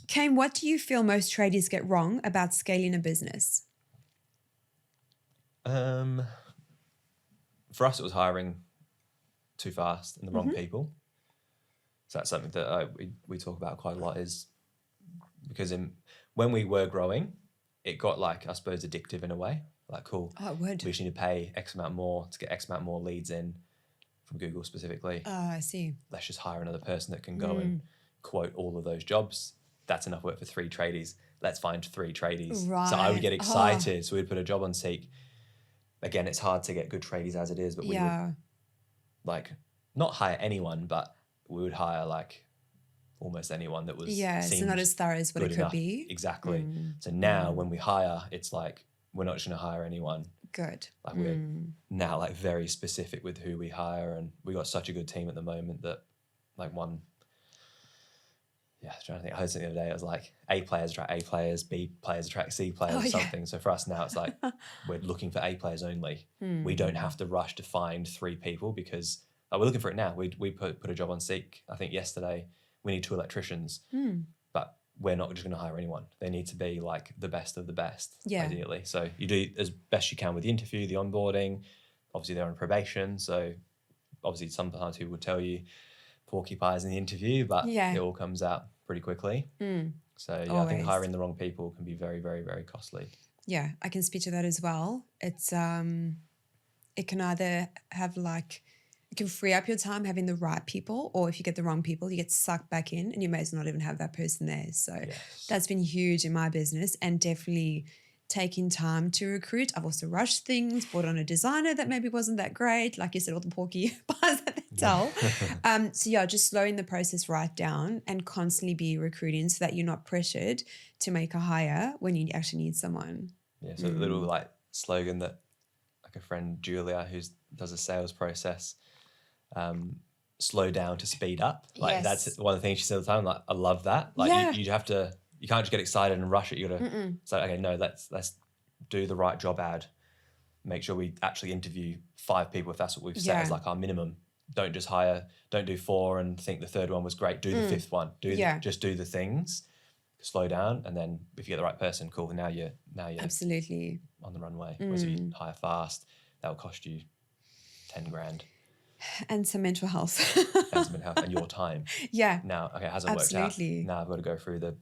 A: Kane, what do you feel most tradies get wrong about scaling a business?
B: For us, it was hiring too fast and the wrong people. So that's something that we talk about quite a lot, is because when we were growing, it got like, I suppose, addictive in a way. Like, cool.
A: Oh, it would.
B: We just need to pay X amount more to get X amount more leads in from Google specifically.
A: Oh, I see.
B: Let's just hire another person that can go and quote all of those jobs. That's enough work for 3 tradies. Let's find 3 tradies.
A: Right.
B: So I would get excited. So we'd put a job on Seek. Again, it's hard to get good tradies as it is, but we would like not hire anyone, but we would hire like almost anyone that was
A: so not as thorough as what it could be.
B: Exactly. So now when we hire, it's like we're not just going to hire anyone.
A: Good.
B: Like we're now like very specific with who we hire, and we got such a good team at the moment that like one. Yeah, I'm trying to think. I heard something the other day. It was like A players attract A players, B players attract C players, or something. So for us now, it's like we're looking for A players only. We don't have to rush to find 3 people because like, we're looking for it now. We put a job on Seek. I think yesterday we need 2 electricians, but we're not just going to hire anyone. They need to be like the best of the best, ideally. So you do as best you can with the interview, the onboarding. Obviously, they're on probation, so obviously sometimes people would tell you porcupines in the interview, but it all comes out pretty quickly. So I think hiring the wrong people can be very, very, very costly. Yeah,
A: I can speak to that as well. It's it can either have like, it can free up your time having the right people, or if you get the wrong people, you get sucked back in and you may as well not even have that person there. So that's been huge in my business, and definitely taking time to recruit. I've also rushed things, brought on a designer that maybe wasn't that great, like you said, all the porcupines that they tell. So just slowing the process right down and constantly be recruiting so that you're not pressured to make a hire when you actually need someone.
B: Yeah, so a little like slogan that like a friend, Julia, who does a sales process, slow down to speed up. Like that's one of the things she said all the time. Like, I love that. Like you have to, you can't just get excited and rush it. You gotta say, okay, no, let's do the right job ad. Make sure we actually interview 5 people if that's what we've set as like our minimum. Don't just hire, don't do 4 and think the 3rd one was great. Do the 5th one. Just do the things. Slow down, and then if you get the right person, cool. Now you're
A: absolutely
B: on the runway. Whereas if you hire fast, that will cost you 10 grand.
A: And some mental health.
B: And your time. Now, okay, it hasn't worked out. Now I've got to go through the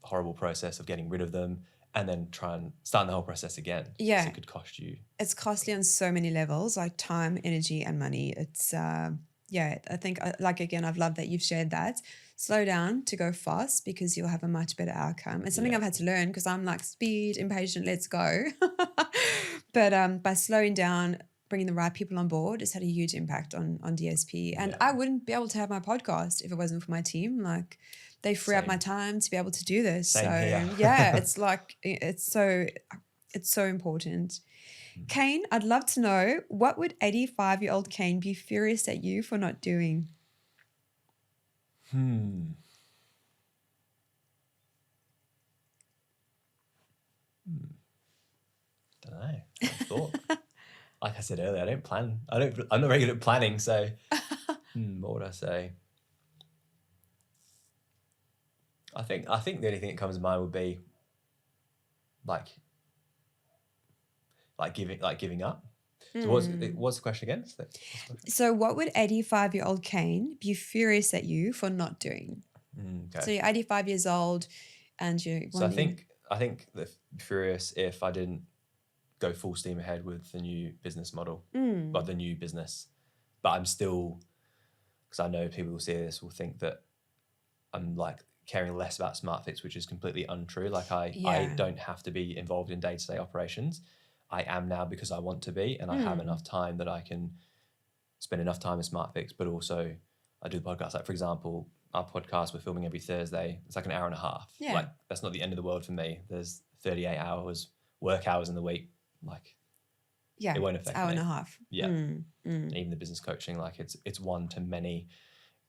B: horrible process of getting rid of them and then try and start the whole process again. So it could cost you.
A: It's costly on so many levels, like time, energy, and money. It's, I think, like, again, I've loved that you've shared that. Slow down to go fast because you'll have a much better outcome. It's something I've had to learn because I'm like speed, impatient, let's go. But by slowing down, bringing the right people on board, it's had a huge impact on DSP. And I wouldn't be able to have my podcast if it wasn't for my team. Like, they free up my time to be able to do this.
B: Same
A: so it's like, it's so important. Kane, I'd love to know, what would 85-year-old Kane be furious at you for not doing?
B: Don't know. I thought. Like I said earlier, I don't plan. I'm not very good at planning. So, what would I say? I think the only thing that comes to mind would be like giving up. So what's the question again?
A: So what would 85-year-old Kane be furious at you for not doing?
B: Okay.
A: So you're 85 years old, and you're.
B: So I think that furious if I didn't go full steam ahead with the new business model, but the new business. But I'm still, because I know people who see this will think that I'm like caring less about Smartfix, which is completely untrue. Like I don't have to be involved in day-to-day operations. I am now because I want to be, and I have enough time that I can spend enough time in Smartfix, but also I do the podcast. Like, for example, our podcast, we're filming every Thursday. It's like an hour and a half. Yeah. Like, that's not the end of the world for me. There's 38 hours, work hours in the week, like
A: Yeah,
B: it won't
A: it's
B: affect
A: hour
B: me.
A: and a half.
B: Yeah. And even the business coaching, like it's one to many.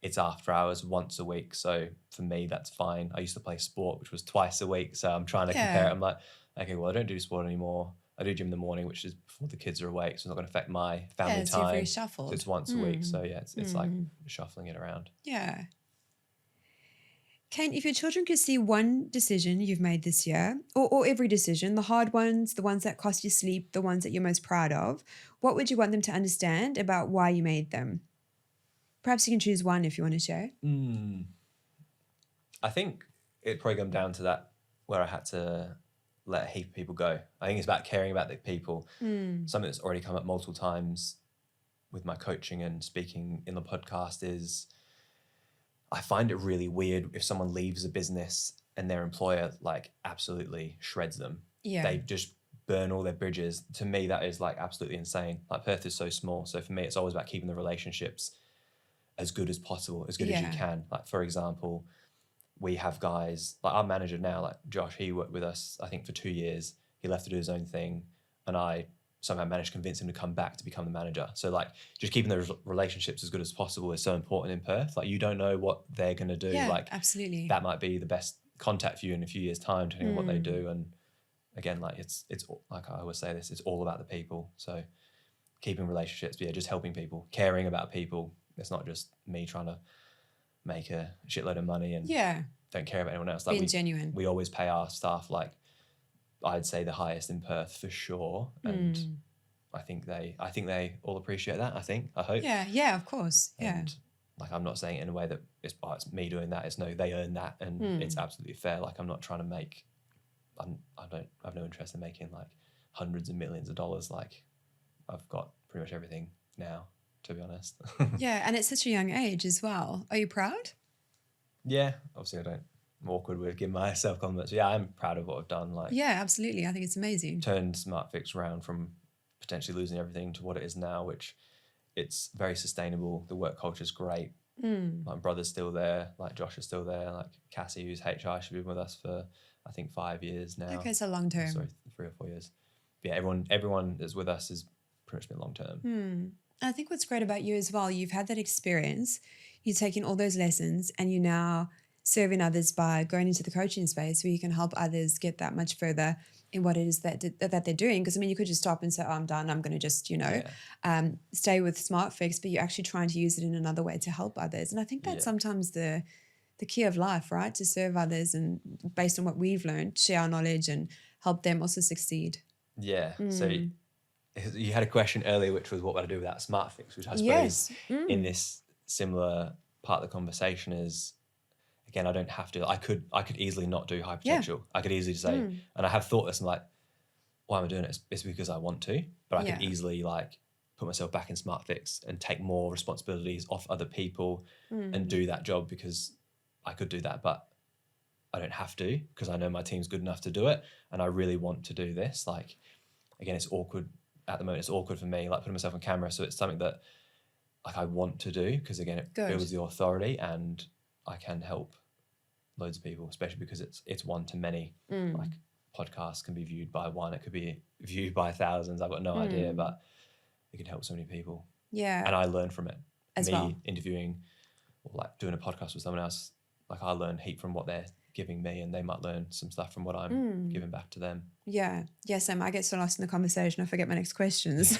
B: It's after hours once a week. So for me, that's fine. I used to play sport, which was twice a week. So I'm trying to compare it. I'm like, okay, well, I don't do sport anymore. I do gym in the morning, which is before the kids are awake. So it's not going to affect my family
A: so you're
B: time.
A: very shuffled.
B: So it's once a week. So yeah, it's like shuffling it around.
A: Yeah. Kane, if your children could see one decision you've made this year, or every decision, the hard ones, the ones that cost you sleep, the ones that you're most proud of, what would you want them to understand about why you made them? Perhaps you can choose one if you want to share.
B: I think it'd probably come down to that where I had to let a heap of people go. I think it's about caring about the people. Something that's already come up multiple times with my coaching and speaking in the podcast is I find it really weird if someone leaves a business and their employer like absolutely shreds them.
A: Yeah.
B: They just burn all their bridges. To me, that is like absolutely insane. Like Perth is so small. So for me, it's always about keeping the relationships as good as possible, as good as you can. Like, for example, we have guys, like our manager now, like Josh, he worked with us, I think, for 2 years. He left to do his own thing. And I somehow managed to convince him to come back to become the manager. So like just keeping those relationships as good as possible is so important in Perth. Like you don't know what they're going to do.
A: Yeah,
B: like
A: absolutely.
B: That might be the best contact for you in a few years' time, depending on what they do. And again, like it's like I always say this, it's all about the people. So keeping relationships, just helping people, caring about people. It's not just me trying to make a shitload of money and don't care about anyone else. Like
A: being genuine.
B: We always pay our staff, like I'd say the highest in Perth for sure. And I think they all appreciate that. I hope.
A: Yeah, of course. Yeah.
B: And like I'm not saying it in a way that it's me doing that. It's no, they earn that, and it's absolutely fair. Like I'm not trying to make. I have no interest in making like hundreds of millions of dollars. Like I've got pretty much everything now, to be honest.
A: Yeah, and at such a young age as well. Are you proud?
B: Yeah, obviously I'm awkward with giving myself compliments. Yeah, I'm proud of what I've done. Like,
A: yeah, absolutely. I think it's amazing.
B: Turned Smartfix around from potentially losing everything to what it is now, which it's very sustainable. The work culture is great. My brother's still there. Like Josh is still there. Like Cassie, who's HR, she's been with us for I think 5 years now.
A: Okay, so long term.
B: Sorry, 3 or 4 years. But yeah, everyone that's with us has pretty much been long term.
A: I think what's great about you as well, you've had that experience, you've taken all those lessons, and you're now serving others by going into the coaching space where you can help others get that much further in what it is that they're doing. Because I mean, you could just stop and say, oh, I'm done, I'm going to just, stay with Smartfix, but you're actually trying to use it in another way to help others. And I think that's sometimes the key of life, right? To serve others and based on what we've learned, share our knowledge and help them also succeed.
B: Yeah. So you had a question earlier, which was what would I do without Smartfix, which I suppose in this similar part of the conversation is, again, I don't have to. I could easily not do Hypotential. Yeah. I could easily say, and I have thought this, I'm like, why am I doing it? It's because I want to, but I could easily like put myself back in Smartfix and take more responsibilities off other people and do that job because I could do that, but I don't have to because I know my team's good enough to do it, and I really want to do this. Like, again, it's awkward at the moment. It's awkward for me, like putting myself on camera. So it's something that like I want to do because again, it builds the authority and I can help loads of people, especially because it's one to many. Like podcasts can be viewed by one, it could be viewed by thousands. I've got no idea, but it can help so many people. Yeah, and I learn from it.
A: As well,
B: interviewing or like doing a podcast with someone else, like I learn heap from what they're giving me, and they might learn some stuff from what I'm giving back to them. Yeah.
A: Sam, I get so lost in the conversation, I forget my next questions.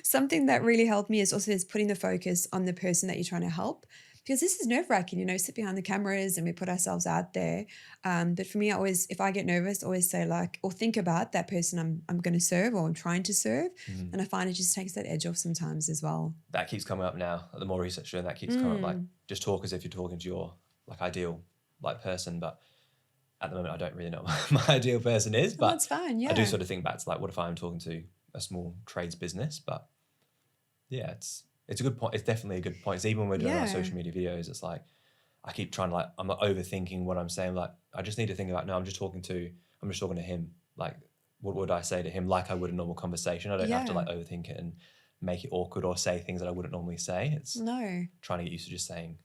A: Something that really helped me is putting the focus on the person that you're trying to help, because this is nerve-wracking, sit behind the cameras and we put ourselves out there. But for me, I always, if I get nervous, always say like, or think about that person I'm going to serve or I'm trying to serve. And I find it just takes that edge off sometimes as well.
B: That keeps coming up now. The more research doing, that keeps coming up. Like, just talk as if you're talking to your like ideal like person, but at the moment I don't really know what my ideal person is. But
A: that's fine. Yeah,
B: I do sort of think back to like, what if I'm talking to a small trades business? But yeah, it's a good point. It's definitely a good point. It's even when we're doing our social media videos, it's like I keep trying to like, I'm not overthinking what I'm saying. Like I just need to think about, no, I'm just talking to him. Like what would I say to him like I would a normal conversation? I don't have to like overthink it and make it awkward or say things that I wouldn't normally say. It's trying to get used to just saying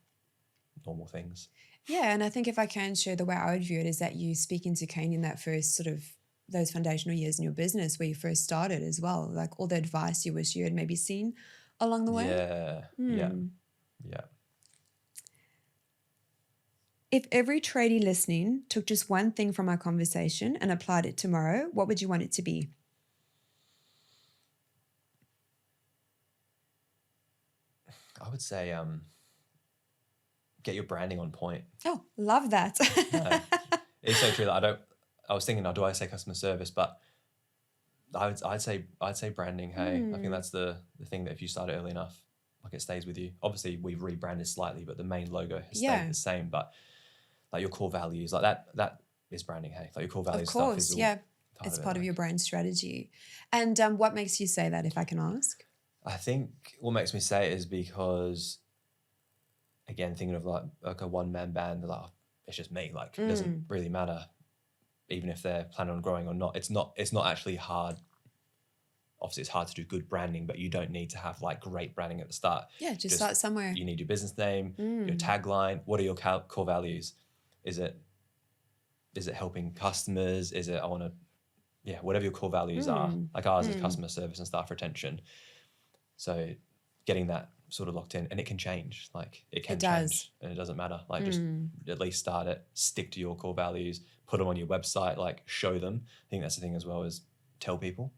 B: normal things.
A: Yeah, and I think if I can share the way I would view it is that you speaking to Kane in that first sort of those foundational years in your business where you first started as well, like all the advice you wish you had maybe seen along the way.
B: Yeah.
A: If every tradie listening took just one thing from our conversation and applied it tomorrow, what would you want it to be?
B: I would say get your branding on point.
A: Oh, love that.
B: It's so true that I was thinking, do I say customer service? But I'd say branding. Hey, I think that's the thing that if you start it early enough, like it stays with you. Obviously, we've rebranded slightly, but the main logo has stayed the same. But like your core values, like that is branding. Hey, like your core values.
A: Of course,
B: stuff is
A: yeah. It's part of your brand strategy. And what makes you say that, if I can ask?
B: I think what makes me say it is because, again, thinking of like a one-man band, like, oh, it's just me. Like it doesn't really matter, even if they're planning on growing or not. It's not actually hard. Obviously, it's hard to do good branding, but you don't need to have like great branding at the start.
A: Yeah, just start somewhere.
B: You need your business name, your tagline. What are your core values? Is it helping customers? Is it whatever your core values are. Like ours is customer service and staff retention. So getting that sort of locked in, and it can change. Like it can change, and it doesn't matter. Like just at least start it, stick to your core values, put them on your website, like show them. I think that's the thing as well, is tell people.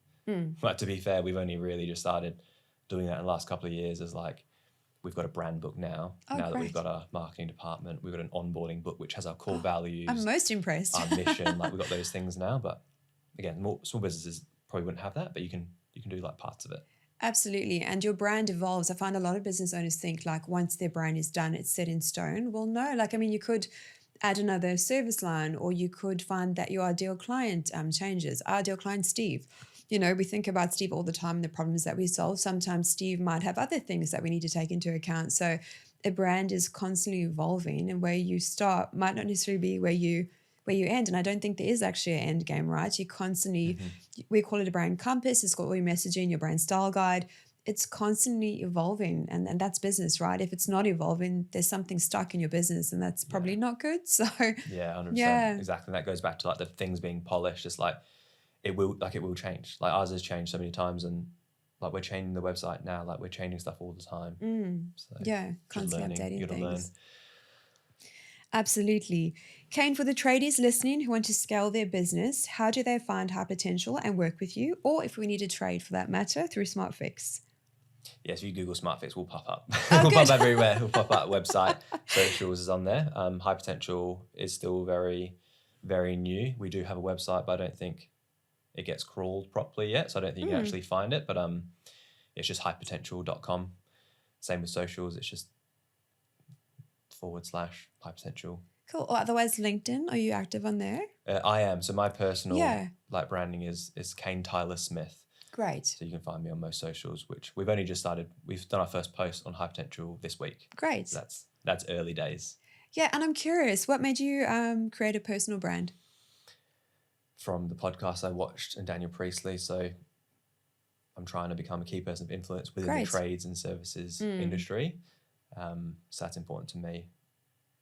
B: But to be fair, we've only really just started doing that in the last couple of years. Is like we've got a brand book now. Now that we've got a marketing department, we've got an onboarding book which has our core values.
A: I'm most impressed.
B: Our mission, like we've got those things now. But again, small businesses probably wouldn't have that, but you can do like parts of it.
A: Absolutely. And your brand evolves. I find a lot of business owners think like once their brand is done, it's set in stone. Well, no, like, I mean, you could add another service line, or you could find that your ideal client changes. Our ideal client, Steve. You know, we think about Steve all the time and the problems that we solve. Sometimes Steve might have other things that we need to take into account. So a brand is constantly evolving, and where you start might not necessarily be where you end. And I don't think there is actually an end game, right? You constantly, we call it a brand compass. It's got all your messaging, your brand style guide. It's constantly evolving, and that's business, right? If it's not evolving, there's something stuck in your business, and that's probably not good. So
B: 100%. Exactly. That goes back to like the things being polished. It's like it will change. Like ours has changed so many times, and like we're changing the website now. Like we're changing stuff all the time. So
A: constantly updating things.
B: Learn.
A: Absolutely. Kane, for the tradies listening who want to scale their business, how do they find Hypotential and work with you? Or if we need a trade for that matter, through Smartfix?
B: Yes, if you Google Smartfix, we'll pop up.
A: Oh,
B: we'll pop up everywhere. We'll pop up website, socials is on there. Hypotential is still very, very new. We do have a website, but I don't think it gets crawled properly yet. So I don't think you can actually find it. But it's just hypotential.com. Same with socials. It's just /Hypotential.
A: Cool. Or otherwise LinkedIn, are you active on there?
B: I am. So my personal like branding is Kane Tyler Smith.
A: Great.
B: So you can find me on most socials, which we've only just started. We've done our first post on Hypotential this week.
A: Great.
B: So that's early days.
A: Yeah, and I'm curious, what made you create a personal brand?
B: From the podcast I watched and Daniel Priestley. So I'm trying to become a key person of influence within the trades and services industry. So that's important to me.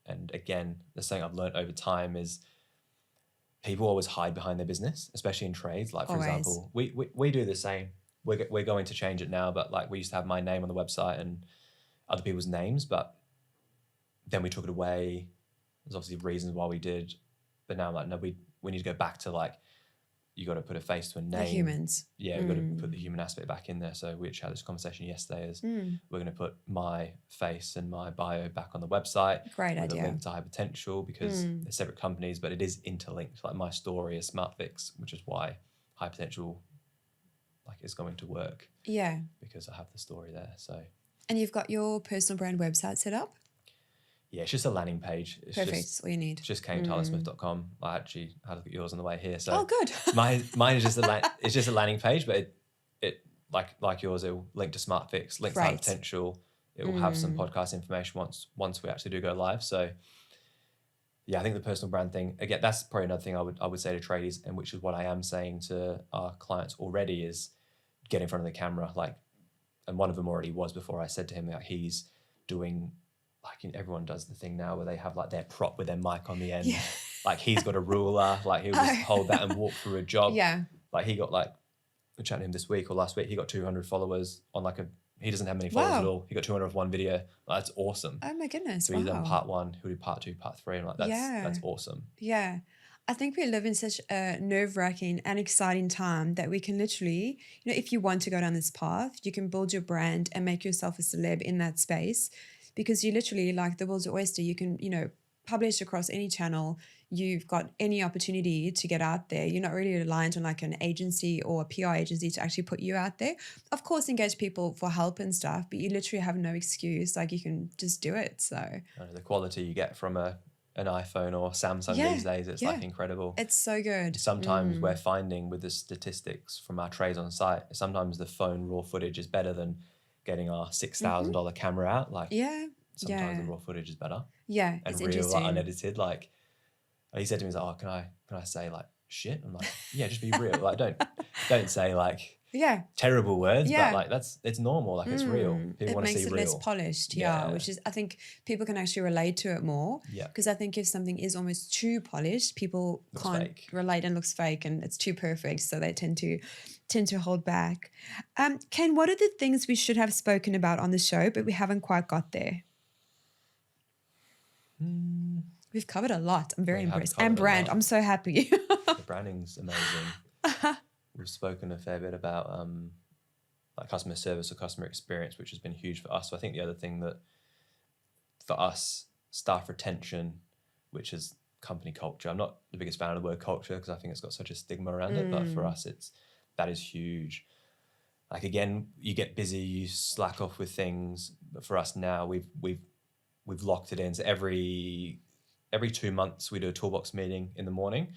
B: And again, the thing I've learned over time is people always hide behind their business, especially in trades. Like, for example, we do the same. We're going to change it now, but like we used to have my name on the website and other people's names, but then we took it away. There's obviously reasons why we did, but now I'm like, no, we need to go back to like, you got to put a face to a name.
A: The humans.
B: Yeah, we've got to put the human aspect back in there. So we had this conversation yesterday is we're going to put my face and my bio back on the website.
A: Great
B: with
A: idea.
B: A link to Hypotential because they're separate companies, but it is interlinked. Like my story is Smartfix, which is why Hypotential like is going to work.
A: Yeah.
B: Because I have the story there. So.
A: And you've got your personal brand website set up?
B: Yeah, it's just a landing page. It's
A: Perfect. That's all you need.
B: It's just KaneTylerSmith.com. I actually had a look at yours on the way here. So
A: oh, good.
B: mine is just it's just a landing page, but it like yours, it will link to Smartfix, link to Hypotential. It will have some podcast information once we actually do go live. So yeah, I think the personal brand thing, again, that's probably another thing I would say to tradies, and which is what I am saying to our clients already, is get in front of the camera. Like, and one of them already was before I said to him that he's doing everyone does the thing now where they have like their prop with their mic on the end. Yeah. Like he's got a ruler, like he'll just hold that and walk through a job.
A: Yeah.
B: Like he got like, I chatted to him this week or last week, he got 200 followers on he doesn't have many followers at all. He got 200 of one video. Like, that's awesome.
A: Oh my goodness.
B: So he's done part 1, he'll do part 2, part 3. And like, that's awesome.
A: Yeah. I think we live in such a nerve-wracking and exciting time that we can literally, if you want to go down this path, you can build your brand and make yourself a celeb in that space, because you literally, like the world's your oyster. You can, publish across any channel. You've got any opportunity to get out there. You're not really reliant on like an agency or a PR agency to actually put you out there. Of course, engage people for help and stuff, but you literally have no excuse. Like you can just do it. So
B: the quality you get from an iPhone or Samsung these days, it's like incredible.
A: It's so good.
B: Sometimes we're finding with the statistics from our trades on site, sometimes the phone raw footage is better than getting our $6,000 camera out. Like sometimes the raw footage is better.
A: Yeah,
B: and real, like unedited. Like he said to me, he's like, "Oh, can I say like shit?" I'm like, "Yeah, just be real. Like don't say like terrible words, but like it's normal. Like it's real. People want to see real. It makes it
A: less polished, which is, I think people can actually relate to it more.
B: Yeah,
A: because I think if something is almost too polished, people can't relate and looks fake, and it's too perfect, so they tend to hold back. Kane, what are the things we should have spoken about on the show, but we haven't quite got there? We've covered a lot. I'm very impressed. And brand. I'm so happy.
B: The branding's amazing. We've spoken a fair bit about like customer service or customer experience, which has been huge for us. So I think the other thing that for us, staff retention, which is company culture. I'm not the biggest fan of the word culture because I think it's got such a stigma around it. But for us, that is huge. Like again, you get busy, you slack off with things. But for us now, we've locked it in. So every 2 months we do a toolbox meeting in the morning.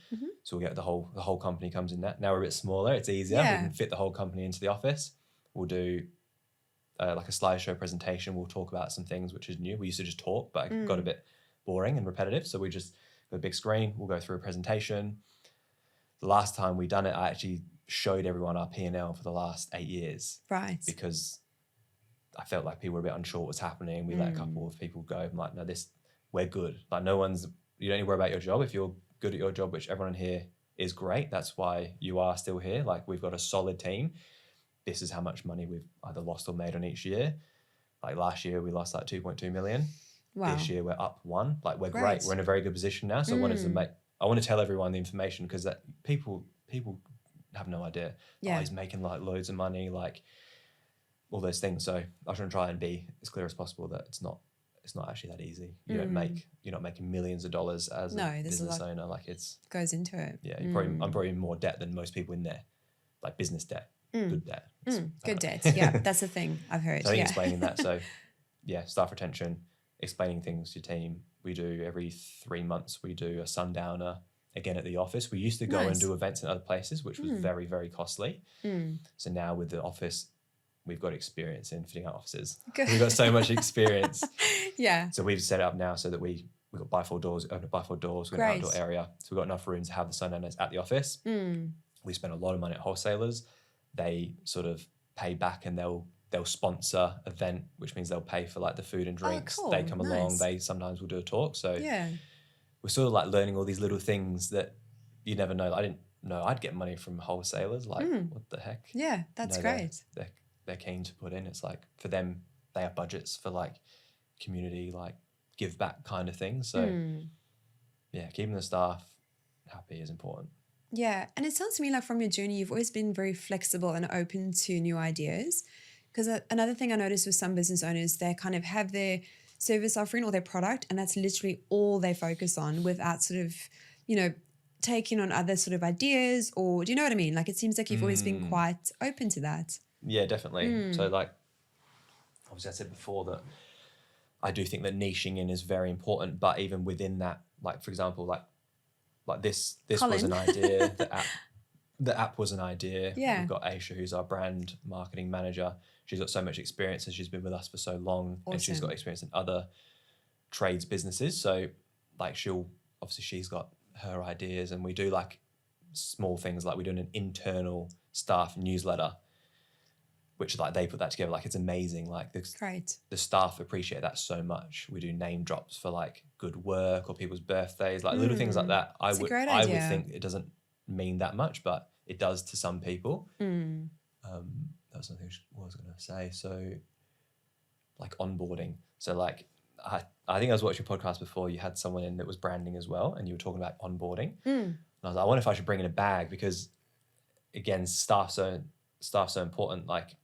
B: So we get the whole company comes in that. Now we're a bit smaller, it's easier. We can fit the whole company into the office. We'll do like a slideshow presentation. We'll talk about some things which is new. We used to just talk, but it got a bit boring and repetitive. So we just got a big screen. We'll go through a presentation. The last time we done it, I actually showed everyone our P&L for the last 8 years.
A: Right.
B: Because I felt like people were a bit unsure what was happening. We let a couple of people go. I'm like, no, we're good. Like you don't need to worry about your job. If you're good at your job, which everyone here is great, that's why you are still here. Like we've got a solid team. This is how much money we've either lost or made on each year. Like last year we lost like 2.2 million.
A: Wow.
B: This year we're up 1. Like we're great. We're in a very good position now. So I want to tell everyone the information because that people have no idea.
A: Yeah.
B: Oh, he's making like loads of money, like all those things. So I was trying to try and be as clear as possible that it's not actually that easy. You're not making millions of dollars as a business owner. Like it's
A: goes into it.
B: Yeah, I'm probably in more debt than most people in there. Like business debt, good debt.
A: Good debt. Yeah, that's the thing I've heard.
B: So explaining that. So yeah, staff retention, explaining things to your team. We do every 3 months. We do a sundowner again at the office. We used to go and do events in other places, which was very, very costly. So now with the office, we've got experience in fitting out offices. Good. We've got so much experience.
A: Yeah.
B: So we've set it up now so that we've got bifold doors, open bifold doors, we've got an outdoor area. So we've got enough room to have the sundowners at the office. We spend a lot of money at wholesalers. They sort of pay back and they'll sponsor event, which means they'll pay for like the food and drinks.
A: Cool.
B: They come along, they sometimes will do a talk. So we're sort of like learning all these little things that you never know. I didn't know I'd get money from wholesalers. Like what the heck?
A: Yeah, that's great.
B: They're keen to put in. It's like for them, they have budgets for like community, like give back kind of things. So yeah, keeping the staff happy is important.
A: Yeah. And it sounds to me like from your journey, you've always been very flexible and open to new ideas. Because another thing I noticed with some business owners, they kind of have their service offering or their product, and that's literally all they focus on without sort of, taking on other sort of ideas, or do you know what I mean? Like it seems like you've always been quite open to that.
B: Yeah, definitely. So like, obviously I said before that I do think that niching in is very important, but even within that, like for example, like this
A: Colin.
B: Was an idea, the app was an idea.
A: Yeah.
B: We've got Aisha, who's our brand marketing manager. She's got so much experience and she's been with us for so long.
A: Awesome.
B: And she's got experience in other trades businesses. So like she's got her ideas, and we do like small things, like we're doing an internal staff newsletter. which is like they put that together. Like it's amazing. Like the staff appreciate that so much. We do name drops for like good work or people's birthdays, like little things like that. I would think it doesn't mean that much, but it does to some people. That was something I was going to say. So like onboarding. So like I think I was watching a podcast before. You had someone in that was branding as well, and you were talking about onboarding. And I was like, I wonder if I should bring in a bag because, again, staff's so important. Like,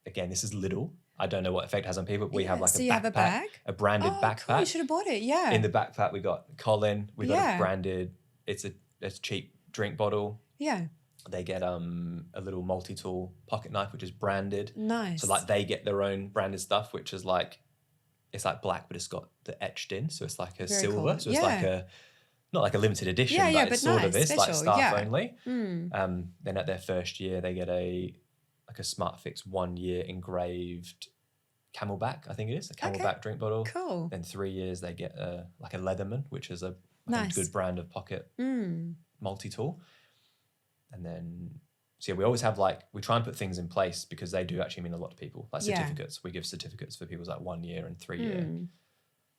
B: again, this is little. I don't know what effect it has on people. But we have like a backpack, a branded backpack.
A: Cool. You should have bought it. Yeah.
B: In the backpack, we got Colin. We got a branded. It's a cheap drink bottle.
A: Yeah.
B: They get a little multi-tool pocket knife, which is branded.
A: Nice.
B: So like they get their own branded stuff, which is like, it's like black, but it's got the etched in. So it's like a
A: Very
B: silver.
A: cool.
B: So it's like not like a limited edition, but it sort of is
A: special.
B: like staff only. Then at their first year, they get a Smartfix 1 year engraved Camelback, I think it is, a Camelback drink bottle.
A: Cool.
B: Then 3 years, they get like a Leatherman, which is a good brand of pocket multi-tool. And then, so yeah, we always have we try and put things in place because they do actually mean a lot to people. Like certificates, we give certificates for people's like 1 year and 3 year.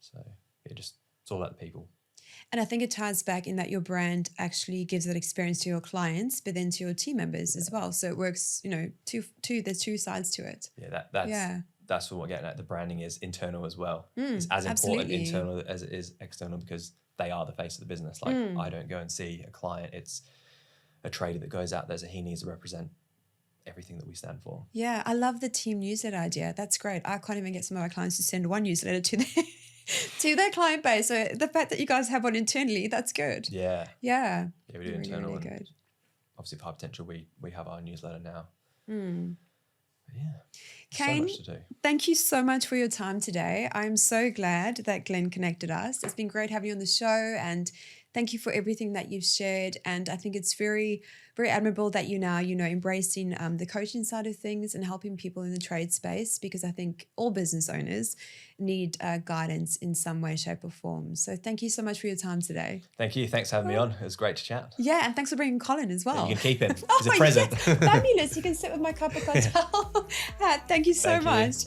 B: So yeah, it's all about the people.
A: And I think it ties back in that your brand actually gives that experience to your clients, but then to your team members as well. So it works, there's two sides to it.
B: Yeah, that's what we're getting at. The branding is internal as well. It's as important internal as it is external because they are the face of the business. Like I don't go and see a client. It's a trader that goes out there, so he needs to represent everything that we stand for. Yeah,
A: I love the team newsletter idea. That's great. I can't even get some of my clients to send one newsletter to their client base. So the fact that you guys have one internally, that's good.
B: Yeah, we do internal.
A: Really good.
B: Obviously, for Hypotential, we have our newsletter now. Yeah,
A: Kane,
B: so much to do.
A: Thank you so much for your time today. I'm so glad that Glenn connected us. It's been great having you on the show, and thank you for everything that you've shared. And I think it's very, very admirable that you now, embracing the coaching side of things and helping people in the trade space, because I think all business owners need guidance in some way, shape or form. So thank you so much for your time today.
B: Thank you. Thanks for having me on. It was great to chat.
A: Yeah, and thanks for bringing Colin as well.
B: Yeah, you can keep him. He's a present.
A: Yes, fabulous. You can sit with my cup of cocktail. Thank you so much.